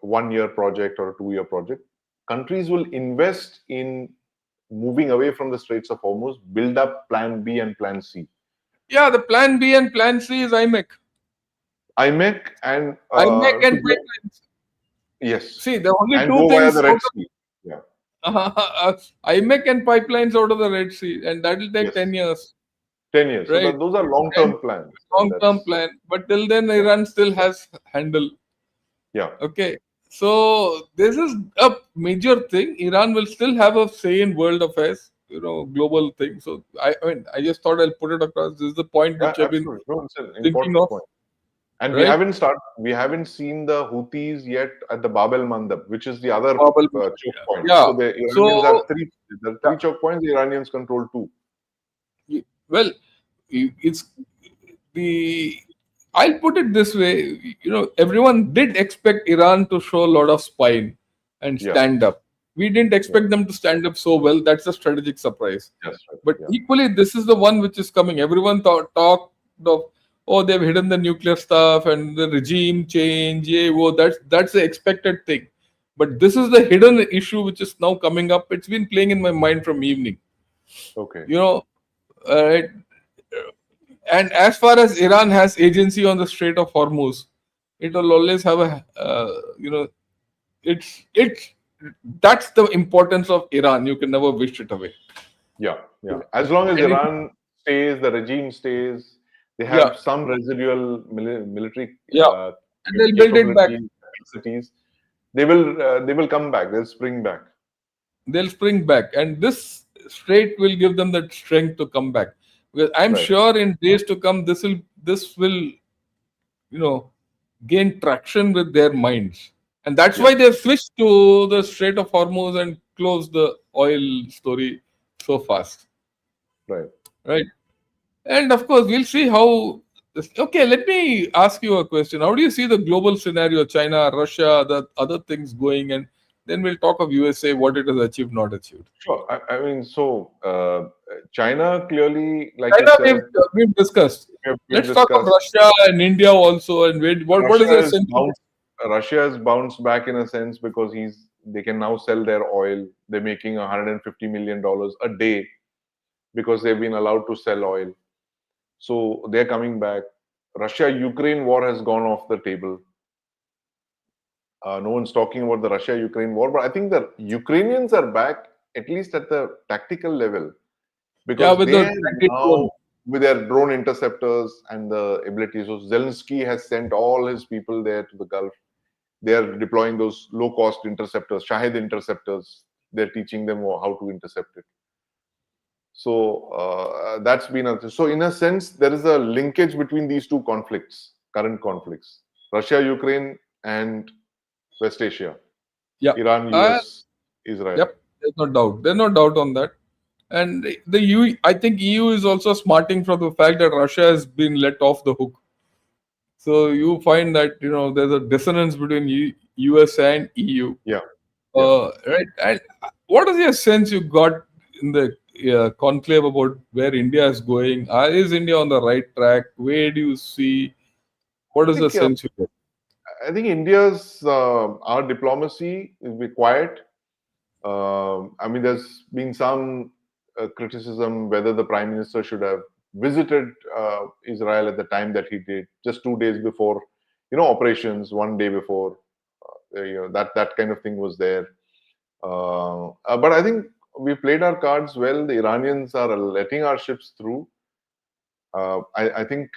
1 year project or a 2 year project, countries will invest in moving away from the Straits of Hormuz, build up Plan B and Plan C. Yeah, the Plan B and Plan C is IMEC. IMEC and IMEC to and go, pipelines. yes, See, there are only and two go via things the out Red Sea. Yeah. of IMEC and pipelines out of the Red Sea, and that will take Yes. 10 years, 10 years. So right? those are And long-term plans, and long-term that's plan. But till then, yeah, Iran still has handle. yeah, Okay. So this is a major thing. Iran will still have a say in world affairs, global thing. So I mean, I just thought I'll put it across. This is the point yeah, which I've been absolutely. No, it's an thinking important of, point. And right? we haven't seen the Houthis yet at the Bab el Mandab, which is the other Probably. choke point. Yeah. So the Iranians have So three. There are yeah. three choke points. The Iranians control two. Well, it's the. I'll put it this way. Everyone did expect Iran to show a lot of spine and Yeah. stand up. We didn't Yeah. expect them to stand up so well. That's a strategic surprise. Yes. Right. But Yeah. equally, this is the one which is coming. Everyone talked of, oh, they've hidden the nuclear stuff and the regime change. Yeah, oh, that's the expected thing. But this is the hidden issue which is now coming up. It's been playing in my mind from evening. Okay. You know, uh, and as far as Iran has agency on the Strait of Hormuz, it will always have it's that's the importance of Iran. You can never wish it away. Yeah. Yeah. As long as And it, Iran stays, the regime stays. They yeah, have some residual military yeah, and they'll build it back. capabilities, capacities. They will come back. They'll spring back. They'll spring back, and this strait will give them that strength to come back. Because I'm Right. sure in days to come, this will gain traction with their minds, and that's Yeah. why they've switched to the Strait of Hormuz and closed the oil story so fast, Right. right? And of course, we'll see how. Okay, let me ask you a question. How do you see the global scenario, China, Russia, the other things going? And then we'll talk of USA, what it has achieved, not achieved. Sure. I mean, so China clearly, like you China, said, we've discussed. we've Let's talk of discussed. Russia and India also. And what Russia is your has sentiment? bounced. Russia has bounced back in a sense because they can now sell their oil. They're making $150 million a day because they've been allowed to sell oil. So they're coming back. Russia-Ukraine war has gone off the table. No one's talking about the Russia-Ukraine war, but I think the Ukrainians are back at least at the tactical level Yeah, because with they the have tactic now drone. with their drone interceptors and the ability. So Zelensky has sent all his people there to the Gulf. They are deploying those low-cost interceptors, Shahid interceptors. They're teaching them how to intercept it. So that's been so in a sense there is a linkage between these two conflicts, current conflicts, Russia, Ukraine, and West Asia, Yeah. Iran, US, Israel. Yep. There's no doubt. There's no doubt on that. And the EU, I think EU is also smarting from the fact that Russia has been let off the hook. So you find that there's a dissonance between US and EU. Yeah, yeah. Right. And what is your sense you got in the conclave about where India is going? Is India on the right track? Where do you see? What I is the think sense you get? I think India's our diplomacy will be quiet. I mean, there's been some criticism whether the prime minister should have visited Israel at the time that he did, just 2 days before, operations, one day before, that kind of thing was there. But I think we played our cards well. The Iranians are letting our ships through. I think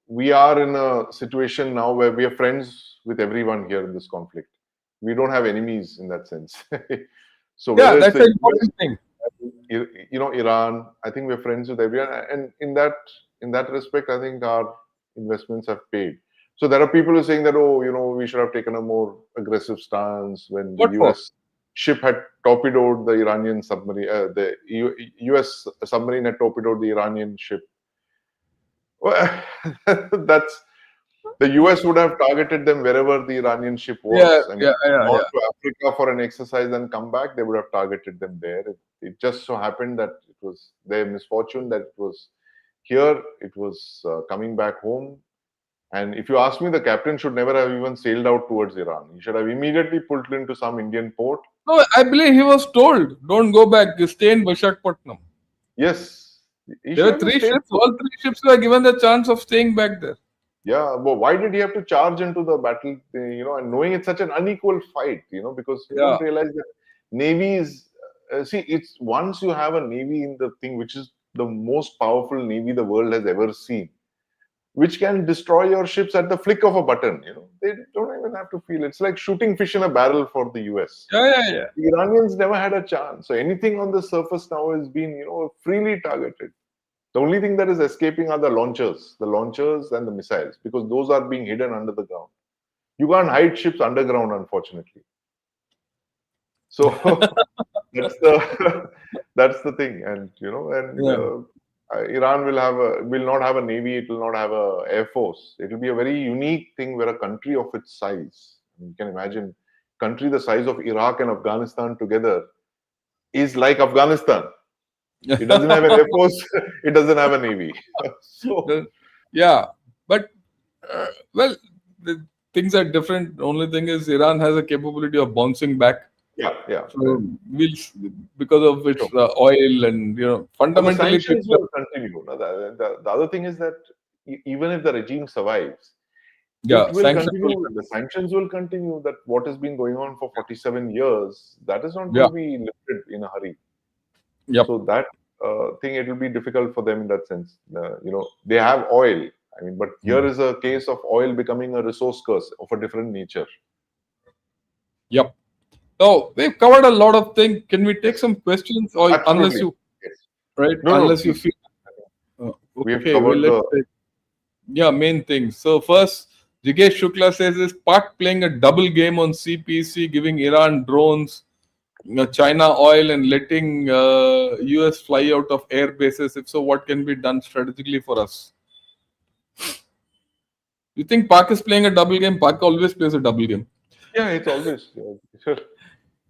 we are in a situation now where we are friends with everyone here in this conflict. We don't have enemies in that sense. So Yeah, whether it's that's the an US, important thing. Iran, I think we're friends with everyone, and in that respect, I think our investments have paid. So there are people who are saying that, oh, we should have taken a more aggressive stance when the What for? US ship had torpedoed the Iranian submarine, the US submarine had torpedoed the Iranian ship. Well, that's the US would have targeted them wherever the Iranian ship Yeah, was. I mean, yeah, yeah, gone yeah. to Africa for an exercise and come back, they would have targeted them there. It just so happened that it was their misfortune that it was here, it was coming back home. And if you ask me, the captain should never have even sailed out towards Iran. He should have immediately pulled into some Indian port. No, I believe he was told, don't go back, you stay in Visakhapatnam. Yes, he There should were have just three stayed. ships, all three ships were given the chance of staying back there. Yeah, but why did he have to charge into the battle, and knowing it's such an unequal fight, because you Yeah. don't realize that Navy is, see, it's once you have a Navy in the thing, which is the most powerful Navy the world has ever seen, which can destroy your ships at the flick of a button, they don't even have to feel. It's like shooting fish in a barrel for the US. Yeah, yeah, yeah. The Iranians never had a chance. So anything on the surface now is being, freely targeted. The only thing that is escaping are the launchers and the missiles, because those are being hidden under the ground. You can't hide ships underground, unfortunately. So that's the that's the thing, and Iran will not have a navy. It will not have a air force. It will be a very unique thing where a country of its size, you can imagine, country the size of Iraq and Afghanistan together is like Afghanistan. It doesn't have an air force. It doesn't have a navy. So Yeah, but well, the things are different. Only thing is Iran has a capability of bouncing back. yeah. So we'll because of its Sure. oil and But the fundamentally sanctions things are, will continue. No? The other thing is that even if the regime survives, it yeah, will sanctions will continue. The sanctions will continue. That what has been going on for 47 years, that is not going yeah, to be lifted in a hurry. yep, So that thing, it will be difficult for them in that sense. They have oil. I mean, but here is a case of oil becoming a resource curse of a different nature. yep. So we've covered a lot of things. Can we take Yes, some questions, or unless absolutely. you Yes. right, No, unless you please. feel We have okay, well covered let's the. take main things. So first, Jignesh Shukla says is Pak playing a double game on CPC, giving Iran drones, China oil, and letting US fly out of air bases. If so, what can be done strategically for us? You think Pak is playing a double game? Pak always plays a double game. Yeah, it's always. Sure.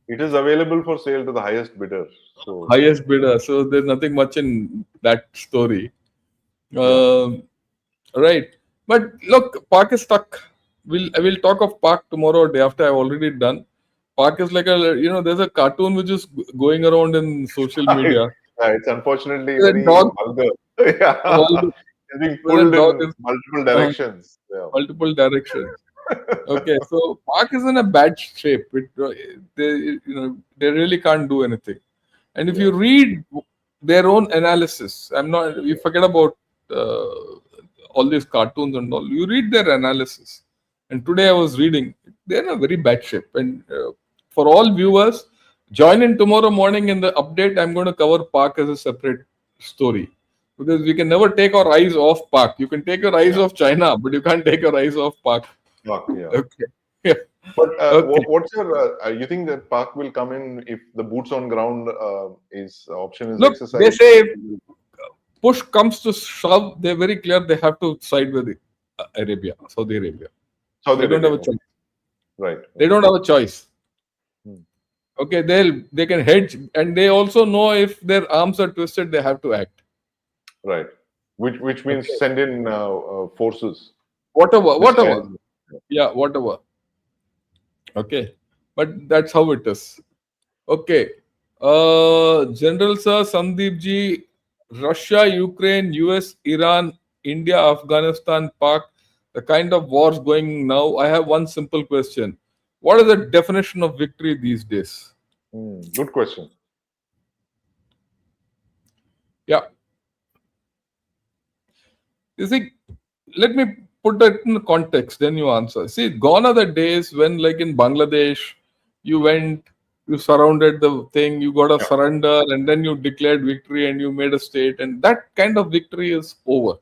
It is available for sale to the highest bidder. So Highest bidder. So there's nothing much in that story. yeah, Right. But look, Pak is stuck. I will talk of Pak tomorrow or day after. I've already done. Park is like there's a cartoon which is going around in social media. it's unfortunately The very dog, vulgar. Yeah, all the, it's being where the pulled dog in is multiple uh, directions. Yeah. multiple directions. Okay, so Park is in a bad shape. They really can't do anything. And if Yeah. you read their own analysis. I'm not. You forget about all these cartoons and all. You read their analysis. And today I was reading. They're in a very bad shape. And for all viewers, join in tomorrow morning in the update. I'm going to cover Park as a separate story because we can never take our eyes off Park. You can take your eyes Yeah. off China, but you can't take your eyes off Park. Park, yeah. Okay. Yeah. But Okay. what's your? You think that Park will come in if the boots on ground is option is Look, they exercised? say if push comes to shove, they're very clear they have to side with Arabia, Saudi Arabia. Saudi They don't have Arabia, a okay. choice. Right. They don't have a choice. Hmm. Okay, they can hedge, and they also know if their arms are twisted, they have to act. Right. Which means Okay, send in forces, whatever, disguise. whatever. Yeah, whatever. Okay, but that's how it is. Okay, General Sir Sandeep ji, Russia, Ukraine, US, Iran, India, Afghanistan, Pak, the kind of wars going now. I have one simple question: what is the definition of victory these days? Good question. Yeah, you see, let me put that in context, then you answer. See, gone are the days when, like in Bangladesh, you went, you surrounded the thing, you got a Yeah. surrender, and then you declared victory and you made a state, and that kind of victory is over.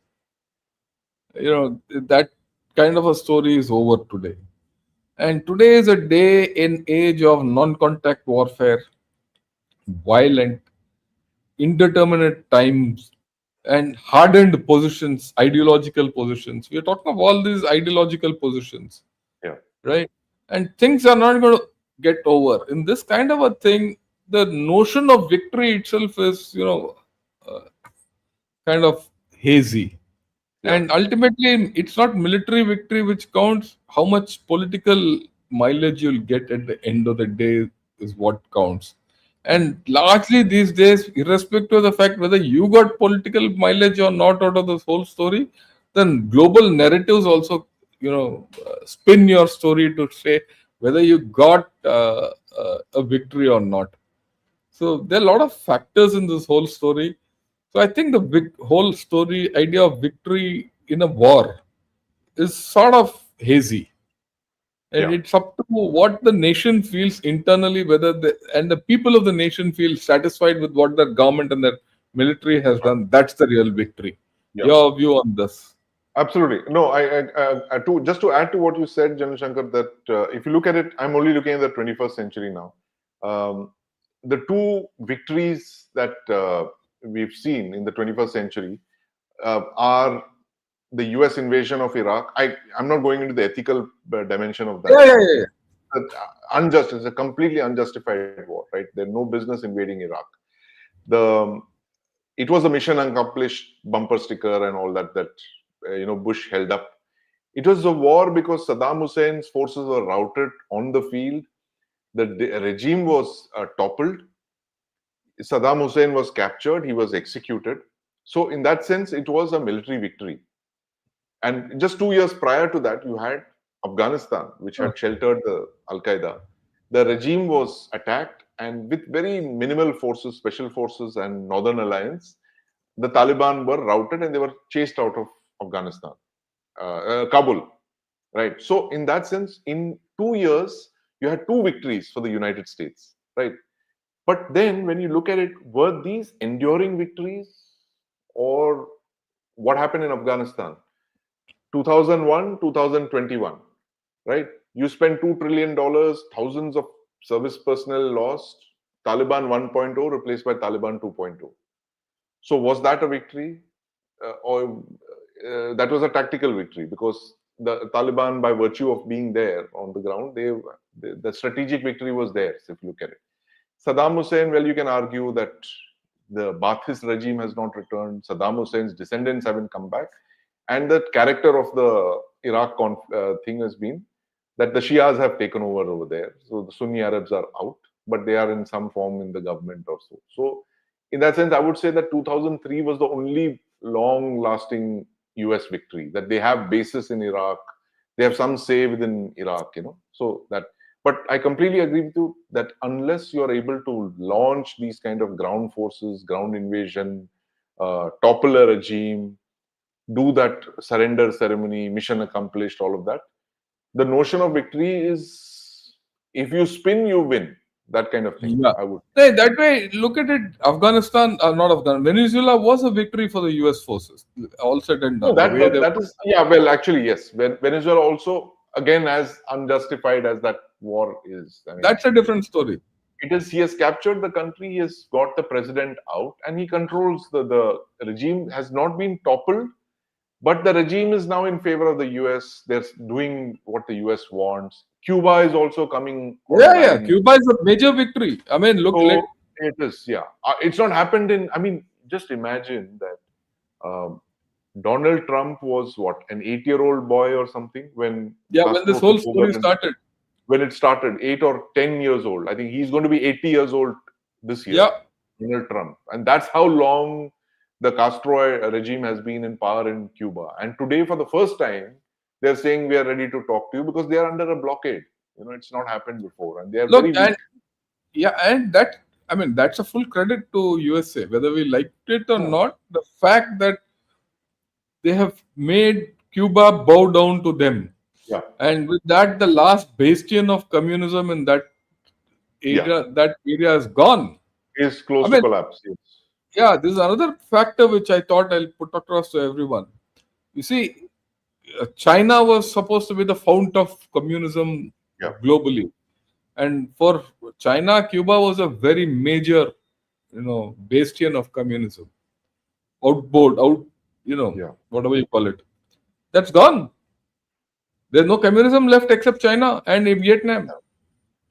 You know, that kind of a story is over today. And today is a day in age of non-contact warfare, violent, indeterminate times, and hardened positions, ideological positions. We are talking of all these ideological positions, Yeah. right? And things are not going to get over. In this kind of a thing, the notion of victory itself is, uh, kind of hazy. Yeah. And ultimately, it's not military victory which counts. How much political mileage you'll get at the end of the day is what counts. And largely these days, irrespective of the fact whether you got political mileage or not out of this whole story, then global narratives also, spin your story to say whether you got a victory or not. So there are a lot of factors in this whole story. So I think the whole story idea of victory in a war is sort of hazy, and Yeah. it's up to what the nation feels internally, whether and the people of the nation feel satisfied with what their government and their military has done. That's the real victory. Yeah. Your view on this? Absolutely. No, to just to add to what you said, General Shankar, that if you look at it, I'm only looking at the 21st century now. The two victories that we've seen in the 21st century are the US invasion of Iraq. I'm not going into the ethical dimension of that. Yeah, yeah, yeah, yeah. But, unjust. It's a completely unjustified war, right? They had no business invading Iraq. The It was a mission accomplished bumper sticker and all that Bush held up. It was a war because Saddam Hussein's forces were routed on the field. The regime was toppled. Saddam Hussein was captured. He was executed. So, in that sense, it was a military victory. And just 2 years prior to that, you had Afghanistan, which Uh, had sheltered the Al Qaeda. The regime was attacked, and with very minimal forces, special forces, and Northern Alliance, the Taliban were routed and they were chased out of Afghanistan, Kabul. Right. So, in that sense, in 2 years, you had two victories for the United States. Right. But then, when you look at it, were these enduring victories, or what happened in Afghanistan? 2001, 2021, right? You spent $2 trillion, thousands of service personnel lost, Taliban 1.0 replaced by Taliban 2.0. So was that a victory? Or that was a tactical victory because the Taliban, by virtue of being there on the ground, the strategic victory was theirs, if you look at it. Saddam Hussein, well, you can argue that the Ba'athist regime has not returned. Saddam Hussein's descendants haven't come back. And the character of the Iraq thing has been that the Shias have taken over there. So the Sunni Arabs are out, but they are in some form in the government or so. So, in that sense, I would say that 2003 was the only long lasting US victory, that they have bases in Iraq. They have some say within Iraq, So that. But I completely agree with you that unless you are able to launch these kind of ground forces, ground invasion, topple a regime, do that surrender ceremony, mission accomplished, all of that, the notion of victory is if you spin, you win. That kind of thing, Yeah. I would. Hey, that way, look at it. Afghanistan, not Afghanistan, Venezuela was a victory for the US forces. All said and No, done. The way they. that is, yeah. Well, actually, yes. Venezuela also, again, as unjustified as that war is. I mean, That's a different story. it is. He has captured the country. He has got the president out, and he controls the regime. Has not been toppled, but the regime is now in favor of the US. They're doing what the US wants. Cuba is also coming Yeah, yeah. online. Cuba is a major victory. I mean, look, So it is, yeah. It's not happened in. I mean, just imagine that. Donald Trump was what, an 8-year-old boy or something when yeah, when this Castro whole took over, story started. when it started, 8 or 10 years old. I think he's going to be 80 years old this year, Yeah. Donald Trump. And that's how long the Castro regime has been in power in Cuba. And today, for the first time, they're saying we are ready to talk to you because they are under a blockade. It's not happened before, and they are very Look, weak. and yeah, and that, I mean, that's a full credit to USA, whether we liked it or Yeah, not. The fact that they have made Cuba bow down to them. yeah, And with that, the last bastion of communism in yeah. that area is gone. Is I close to mean, collapse. Yes. yeah, this is another factor which I thought I'll put across to everyone. You see, China was supposed to be the fount of communism Yeah, globally, and for China, Cuba was a very major, bastion of communism. Outboard, yeah, whatever you call it, that's gone. There's no communism left except China and in Vietnam.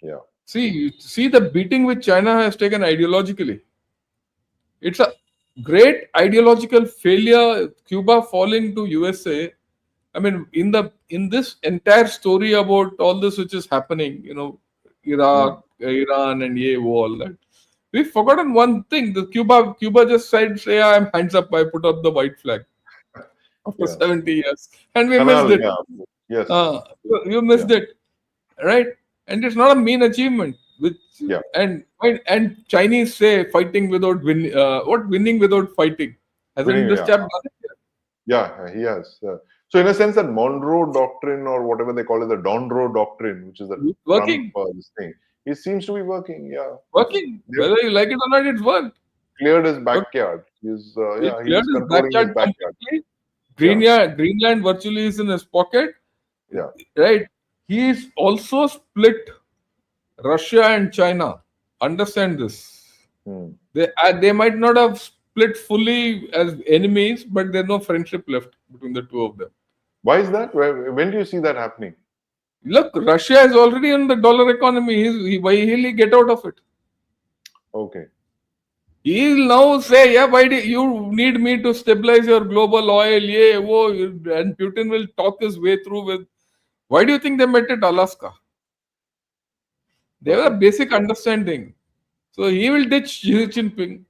yeah. See the beating which China has taken ideologically. It's a great ideological failure. Cuba falling to USA. I mean, in this entire story about all this which is happening, Mm. Iraq, Iran, and all that, we've forgotten one thing. The Cuba just said, "Say, I'm hands up. I put up the white flag after Yeah. 70 years," and we missed Canal, it. yeah. Yes. You Yeah. missed it, right? And it's not a mean achievement. Which Yeah. and Chinese say fighting without win. What winning without fighting? Hasn't Winning, this yeah. chap done it yet? Yeah, he has. So, in a sense, that Monroe Doctrine, or whatever they call it, the Donroe Doctrine, which is the It's Trump working, this thing, it seems to be working. Yeah, working. they've Whether you like it or not, it's worked. cleared his Look, backyard. He's he yeah, cleared he's his controlling his backyard backyard. completely. Yeah, Greenland virtually is in his pocket, yeah. right? He is also split Russia and China. Understand this. Hmm. They might not have split fully as enemies, but there's no friendship left between the two of them. Why is that? When do you see that happening? Look, Russia is already in the dollar economy. Why will he get out of it? Okay. He'll now say, yeah, why do you need me to stabilize your global oil? Yeah, and Putin will talk his way through with. Why do you think they met at Alaska? They have a Okay. basic understanding. So he will ditch Xi Jinping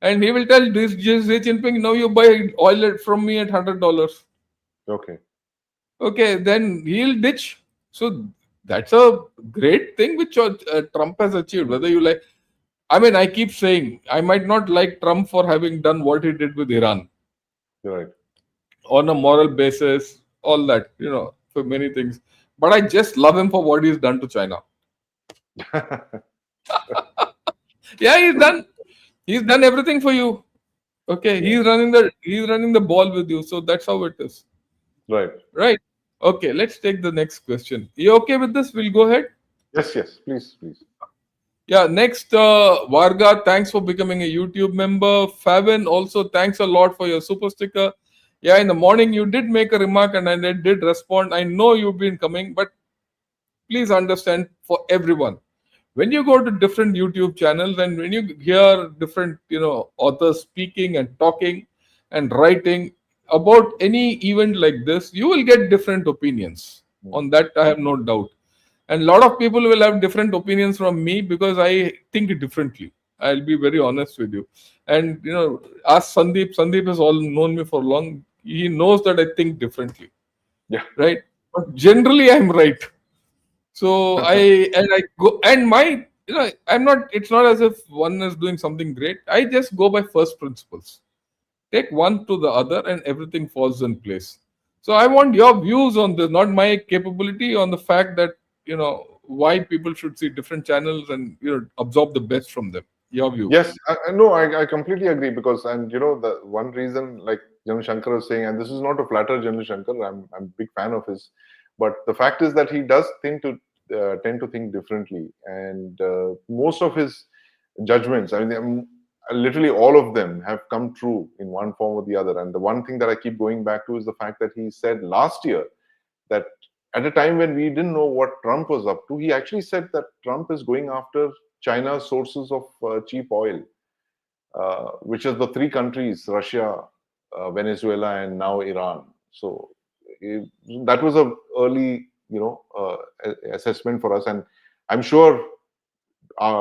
and he will tell this Xi Jinping, now you buy oil from me at $100. Okay. Okay, then he'll ditch. So that's a great thing which Trump has achieved. Whether you like, I mean, I keep saying I might not like Trump for having done what he did with Iran You're right. on a moral basis, all that, for many things. But I just love him for what he's done to China. Yeah, he's done. He's done everything for you. Okay, Yeah. he's running the ball with you. So that's how it is. Right. Right. Okay, let's take the next question. You okay with this? We'll go ahead. Yes. Yes. Please. Please. Yeah, next, Varga, thanks for becoming a YouTube member. Favin, also thanks a lot for your super sticker. Yeah, in the morning you did make a remark and I did respond. I know you've been coming, but please understand for everyone. When you go to different YouTube channels and when you hear different, authors speaking and talking and writing about any event like this, you will get different opinions. Hmm. On that, I have no doubt. And a lot of people will have different opinions from me because I think differently. I'll be very honest with you. And ask Sandeep. Sandeep has all known me for long. He knows that I think differently, Yeah. right? But generally, I'm right. So I go, and my, I'm not. It's not as if one is doing something great. I just go by first principles. Take one to the other, and everything falls in place. So I want your views on this, not my capability, on the fact that, why people should see different channels and, absorb the best from them. Your view. Yes, no, I completely agree because, and the one reason, like General Shankar was saying, and this is not to flatter General Shankar, I'm a big fan of his, but the fact is that he does tend to think differently, and most of his judgments, I mean, literally all of them have come true in one form or the other. And the one thing that I keep going back to is the fact that he said last year that at a time when we didn't know what Trump was up to, he actually said that Trump is going after China's sources of cheap oil, which is the three countries, Russia, Venezuela, and now Iran. So that was a early, assessment for us, and I'm sure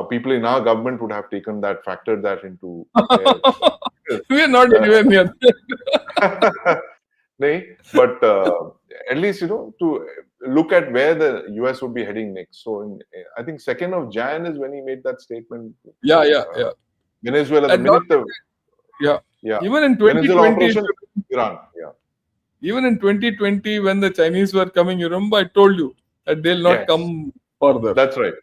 people in our government would have factored that into their, We are not anywhere near. but at least to look at where the US would be heading next. So I think 2nd of Jan is when he made that statement. Yeah. Venezuela, the And not, minute yeah. yeah, Even in Venezuela 2020, operation, Iran, yeah, even in 2020, when the Chinese were coming, you remember I told you that they'll not yes, come further. that's right.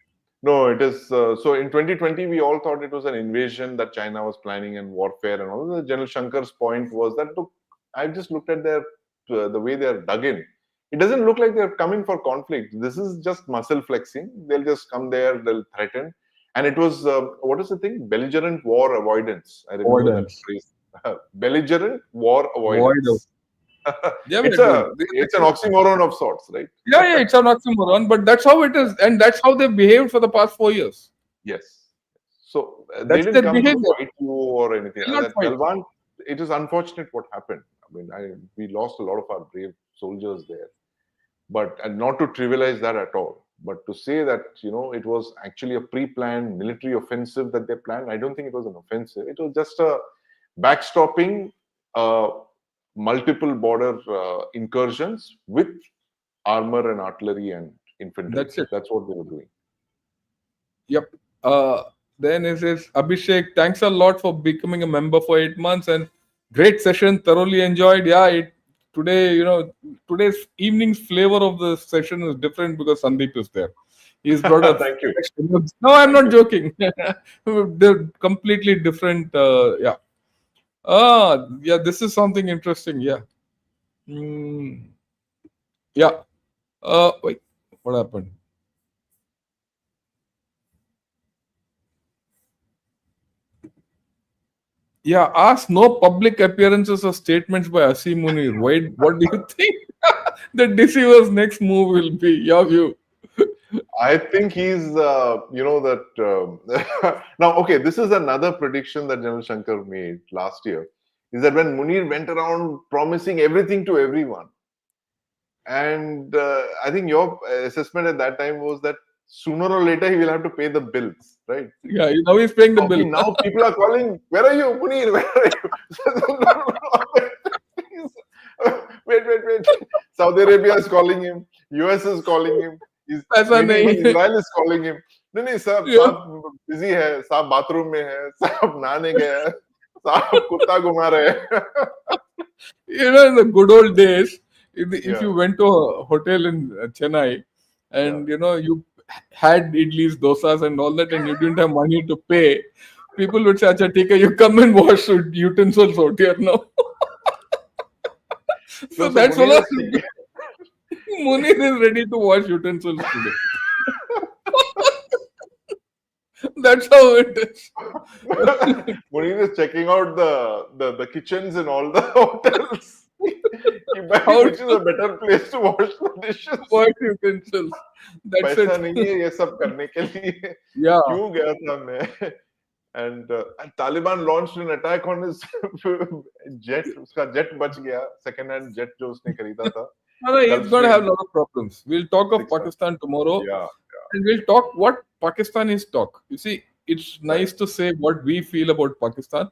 No, it is. So in 2020, we all thought it was an invasion that China was planning and warfare and all. The General Shankar's point was that, look, I've just looked at the way they're dug in. It doesn't look like they're coming for conflict. This is just muscle flexing. They'll just come there, they'll threaten. And it was, what is the thing? Belligerent war avoidance. I remember that Avoidance. phrase. Belligerent war Void of. avoidance. Yeah, it's an oxymoron of sorts, right? yeah, it's an oxymoron, but that's how it is, and that's how they behaved for the past 4 years. Yes. So they That's didn't their come to behavior. fight you or anything. They'll And not that fight. Galwan, it is unfortunate what happened. I mean, we lost a lot of our brave soldiers there. But and not to trivialize that at all, but to say that it was actually a pre-planned military offensive that they planned. I don't think it was an offensive. It was just a backstopping multiple border incursions with armor and artillery and infantry. That's it. That's what they were doing. Yep. Then it says Abhishek, thanks a lot for becoming a member for 8 months, and great session. Thoroughly enjoyed. Yeah, today, today's evening's flavor of the session is different because Sandeep is there. He's brought a Thank you. No, I'm Thank not you. joking. They're completely different. Yeah. Yeah. This is something interesting. Yeah. Yeah. Wait. What happened? Yeah, ask no public appearances or statements by Asim Munir. Why? What do you think the deceiver's next move will be? Your view? I think he's, that. Now, okay, this is another prediction that General Shankar made last year. Is that when Munir went around promising everything to everyone, and I think your assessment at that time was that sooner or later he will have to pay the bills, right? Yeah, now he's paying the bill. Now people are calling, where are you, Munir? Where are you? Wait. Saudi Arabia is calling him. US is calling him. ऐसा Maybe even नहीं. Israel is calling him. नहीं साहब busy है, साहब bathroom में है, साहब नहाने गया है, साहब कुत्ता घुमा रहे हैं. In the good old days, if Yeah. you went to a hotel in Chennai and you had idlis, dosas, and all that, and you didn't have money to pay, people would say, "Acha, take you come and wash utensils out here now." So that's all. Munir is ready to wash utensils today. That's how it is. Munir is checking out the kitchens in all the hotels. Which is a better place to wash the dishes. Wash utensils. That's पैसा it. नहीं है ये सब करने के लिए. Yeah. क्यों गया था मैं? And Taliban launched an attack on his jet. उसका jet बच गया. Second hand jet जो उसने खरीदा था. No, he's going to have a lot of problems. We'll talk of Pakistan tomorrow. Yeah. And we'll talk what Pakistanis talk. You see, it's nice to say what we feel about Pakistan.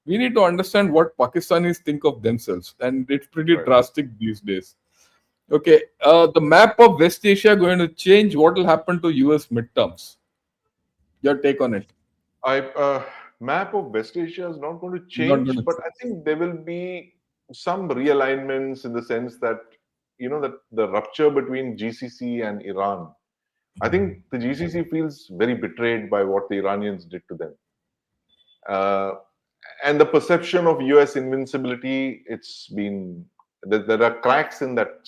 We need to understand what Pakistanis think of themselves. And it's pretty drastic these days. Okay, the map of West Asia going to change. What will happen to US midterms? Your take on it? Map of West Asia is not going to Not change, going to but I think there will be some realignments in the sense that that the rupture between GCC and Iran. I think the GCC feels very betrayed by what the Iranians did to them. Uh, and the perception of US invincibility, it's been there are cracks in that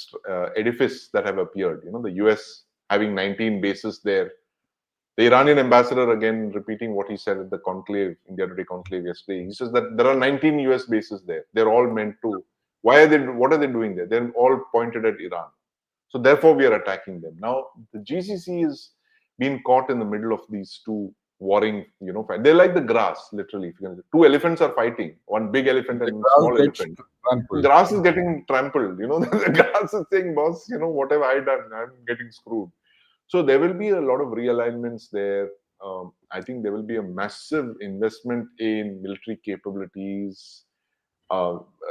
edifice that have appeared. The US having 19 bases there. The Iranian ambassador again repeating what he said at the conclave, India Today conclave yesterday. He says that there are 19 US bases there. They're all meant to. Why are they? What are they doing there? They're all pointed at Iran. So therefore, we are attacking them. Now, the GCC is being caught in the middle of these two warring, fight. They're like the grass, literally. If you can, two elephants are fighting, one big elephant the and one grass small gets elephant. The trampled. grass is getting trampled. The grass is saying, boss, what have I done? I'm getting screwed. So there will be a lot of realignments there. I think there will be a massive investment in military capabilities.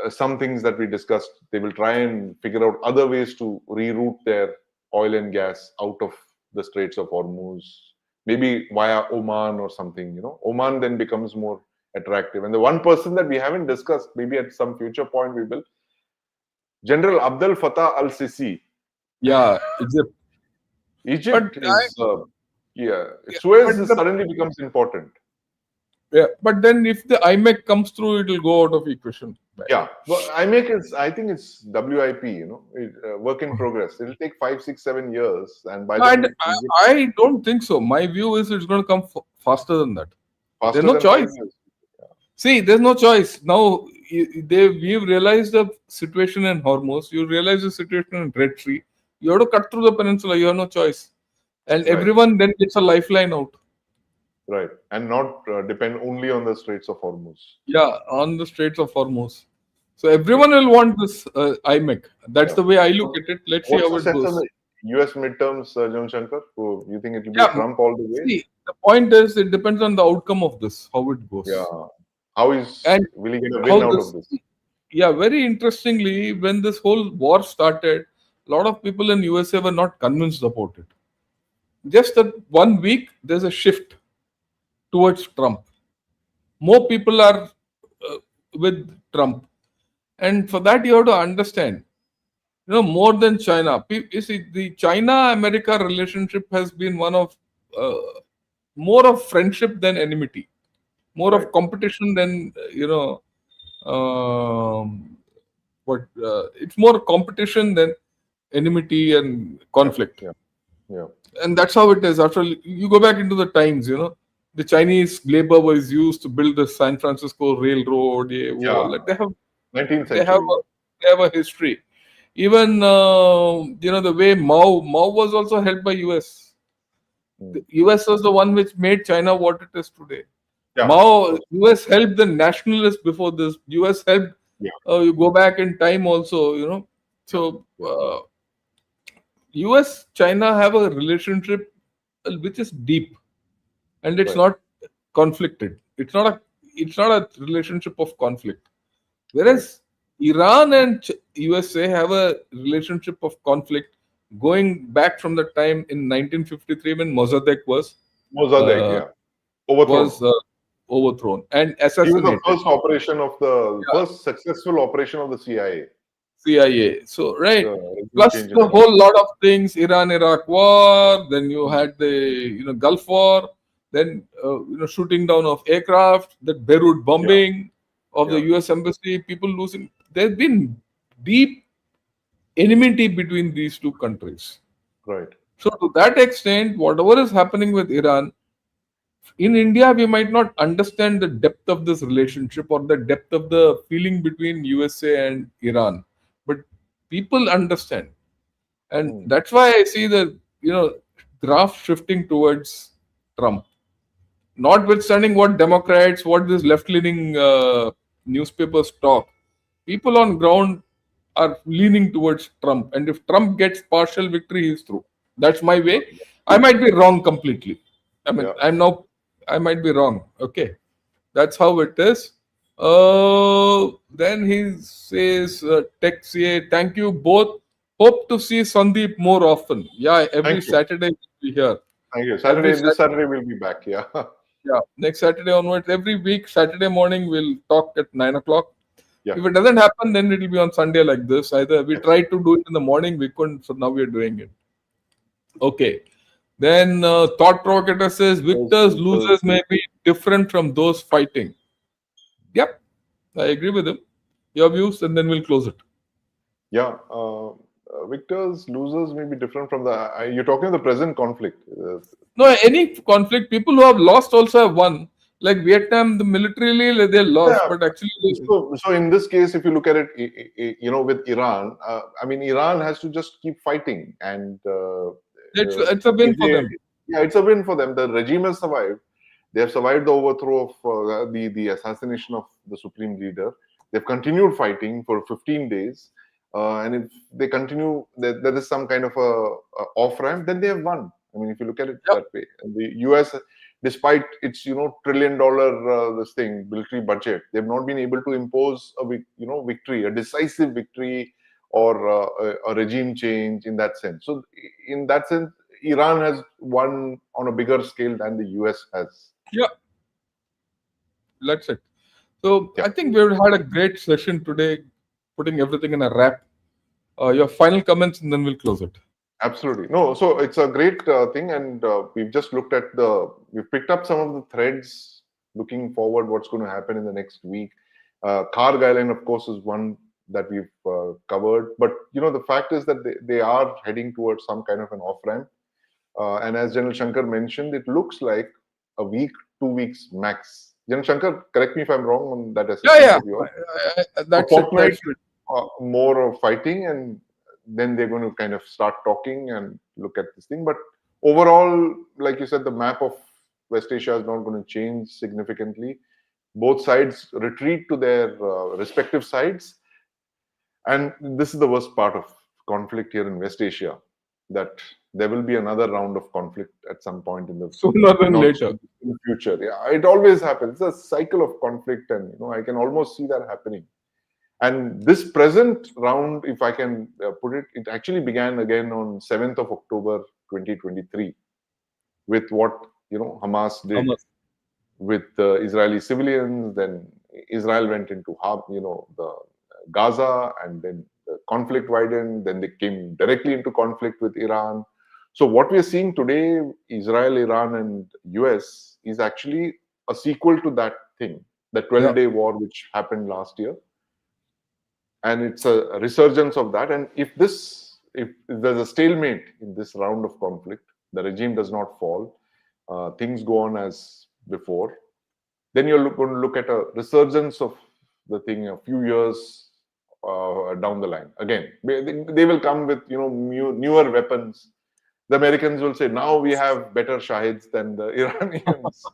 Some things that we discussed, they will try and figure out other ways to reroute their oil and gas out of the Straits of Hormuz, maybe via Oman or something. Oman then becomes more attractive. And the one person that we haven't discussed, maybe at some future point we will, General Abdel Fattah al-Sisi. Yeah, Egypt. Egypt But is, Suez but suddenly becomes important. but then if the IMEC comes through, it will go out of equation. Yeah, well, I think it's WIP, work in progress. It'll take 5, 6, 7 years, and by And then Egypt I don't think so. My view is it's going to come faster than that. There's faster no than 5 choice. years. See, there's no choice. Now, we've realized the situation in Hormuz. You realize the situation in Red Sea. You have to cut through the peninsula. You have no choice. And Right, everyone then gets a lifeline out. right, and not depend only on the Straits of Hormuz. Yeah, on the Straits of Hormuz. So everyone will want this IMEC. That's Yeah. the way I look at it. Let's see What's how the it sense on goes. the US midterms, John Shankar? So you think it will be Yeah, Trump all the way? see, the point is it depends on the outcome of this, how it Yeah. goes. And Will he get a win how out this, of this? yeah, very interestingly, when this whole war started, a lot of people in USA were not convinced about it. Just that 1 week, there's a shift towards Trump. More people are with Trump. And for that, you have to understand, more than China. You see, the China-America relationship has been one of uh, more of friendship than enmity, more Right. of competition than what it's more competition than enmity and conflict. Yeah. Yeah. And that's how it is. After all, you go back into the times, the Chinese labor was used to build the San Francisco Railroad. Yeah. Like they have 19th they have century. they have a history. Even the way Mao was also helped by US. Hmm. The US was the one which made China what it is today. Yeah. US helped the nationalists before this. US helped. Yeah. You go back in time also. So US China have a relationship which is deep, and it's Right. not conflicted. It's not a relationship of conflict. Right. Whereas Iran and USA have a relationship of conflict going back from the time in 1953 when Mossadegh Mossadegh, uh, yeah. Overthrown. was overthrown and He was the assassinated. first successful operation of the CIA. CIA. So right. The regime Plus change in the Iran. whole lot of things, Iran-Iraq war. Then you had the Gulf War. Then shooting down of aircraft. That Beirut bombing of the Yeah. U.S. embassy. People losing. There's been deep enmity between these two countries. Right. So to that extent, whatever is happening with Iran, in India, we might not understand the depth of this relationship or the depth of the feeling between USA and Iran. But people understand. And Hmm. that's why I see the graph shifting towards Trump. Notwithstanding what Democrats, what these left-leaning newspapers talk, people on ground are leaning towards Trump. And if Trump gets partial victory, he's through. That's my way. I might be wrong completely. I mean, Yeah. I might be wrong. Okay. That's how it is. Then he says, Tech CA, thank you both. hope to see Sandeep more often. Yeah, every Thank you. Saturday we'll be here. Thank you. Every This Saturday, Saturday we'll be back. Yeah. yeah, next Saturday onwards. Every week, Saturday morning, we'll talk at 9 o'clock. Yeah. If it doesn't happen, then it'll be on Sunday like this. Either we Yes. tried to do it in the morning, we couldn't, so now we're doing it. Okay. Then Thought Provocator says victors, losers may be different from those fighting. Yep, I agree with him. Your views, and then we'll close it. Yeah. Victors, losers may be different from the. You're talking of the present conflict. No, any conflict, people who have lost also have won. Like Vietnam, the militarily they lost, Yeah. but actually So in this case, if you look at it, with Iran, I mean, Iran has to just keep fighting, and it's a win for them. yeah, it's a win for them. The regime has survived. They have survived the overthrow of the assassination of the supreme leader. They've continued fighting for 15 days, and if they continue, there is some kind of a off ramp. Then they have won. I mean, if you look at it Yep. that way, and the U.S., despite its $1 trillion this thing military budget, they've not been able to impose a victory, a decisive victory, or a regime change in that sense. So in that sense, Iran has won on a bigger scale than the US has. Yeah, that's it. So Yeah. I think we've had a great session today, putting everything in a wrap. Your final comments, and then we'll close it. Absolutely. No, so it's a great thing, and we've just looked at we've picked up some of the threads looking forward what's going to happen in the next week. Kharg Island, of course, is one that we've covered, but the fact is that they are heading towards some kind of an off ramp. And as General Shankar mentioned, it looks like a week, 2 weeks max. General Shankar, correct me if I'm wrong on that assessment Yeah, of yours. that's A it. fortnight, That's it. more of fighting, and then they're going to kind of start talking and look at this thing. But overall, like you said, the map of West Asia is not going to change significantly. Both sides retreat to their respective sides. And this is the worst part of conflict here in West Asia, that there will be another round of conflict at some point in the Sooner than not later. in the future. Yeah, it always happens. It's a cycle of conflict, and I can almost see that happening. And this present round, if I can put it, it actually began again on 7th of October 2023 with what Hamas did Hamas. with Israeli civilians. Then Israel went into the Gaza, and then the conflict widened. Then they came directly into conflict with Iran. So what we are seeing today, Israel, Iran, and US, is actually a sequel to that thing, the 12-day war which happened last year. And it's a resurgence of that. And if there's a stalemate in this round of conflict, the regime does not fall, things go on as before, then you're going to look at a resurgence of the thing a few years down the line. Again, they will come with newer weapons. The Americans will say, now we have better Shahids than the Iranians,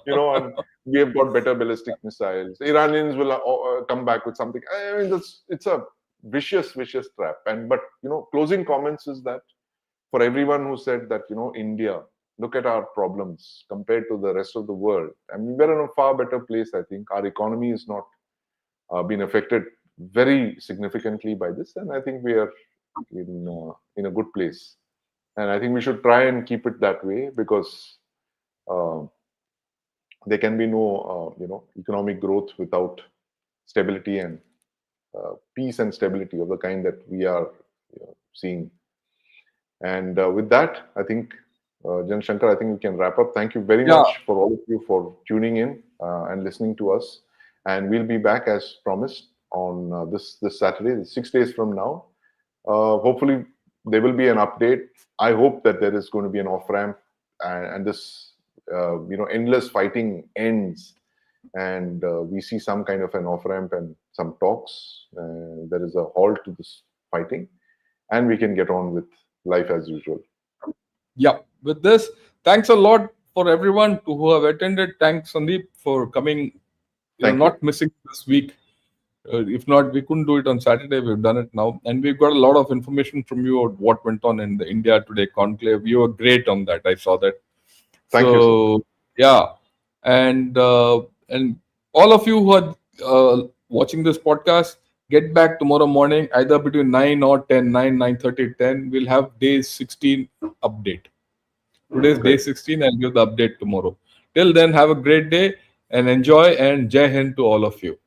and we have got better ballistic missiles. The Iranians will come back with something. I mean, it's a vicious trap. But closing comments is that for everyone who said that, India, look at our problems compared to the rest of the world. I mean, we're in a far better place, I think. Our economy is not been affected very significantly by this. And I think we are in a good place. And I think we should try and keep it that way, because there can be no, economic growth without stability and peace and stability of the kind that we are seeing. And with that, I think, Jan Shankar, I think we can wrap up. Thank you very much for all of you for tuning in and listening to us. And we'll be back as promised on this Saturday, 6 days from now. Hopefully, there will be an update. I hope that there is going to be an off ramp, and this endless fighting ends, and we see some kind of an off ramp and some talks. There is a halt to this fighting, and we can get on with life as usual. Yeah. With this, thanks a lot for everyone who have attended. Thanks, Sandeep, for coming. Not missing this week. If not, we couldn't do it on Saturday. We've done it now. And we've got a lot of information from you on what went on in the India Today conclave. You were great on that. I saw that. Thank you, sir. Yeah. And all of you who are watching this podcast, Get back tomorrow morning, either between 9 or 10, 9, 9:30, 10. We'll have day 16 update. Today's day Great. 16. I'll give the update tomorrow. Till then, have a great day and enjoy, and Jai Hind to all of you.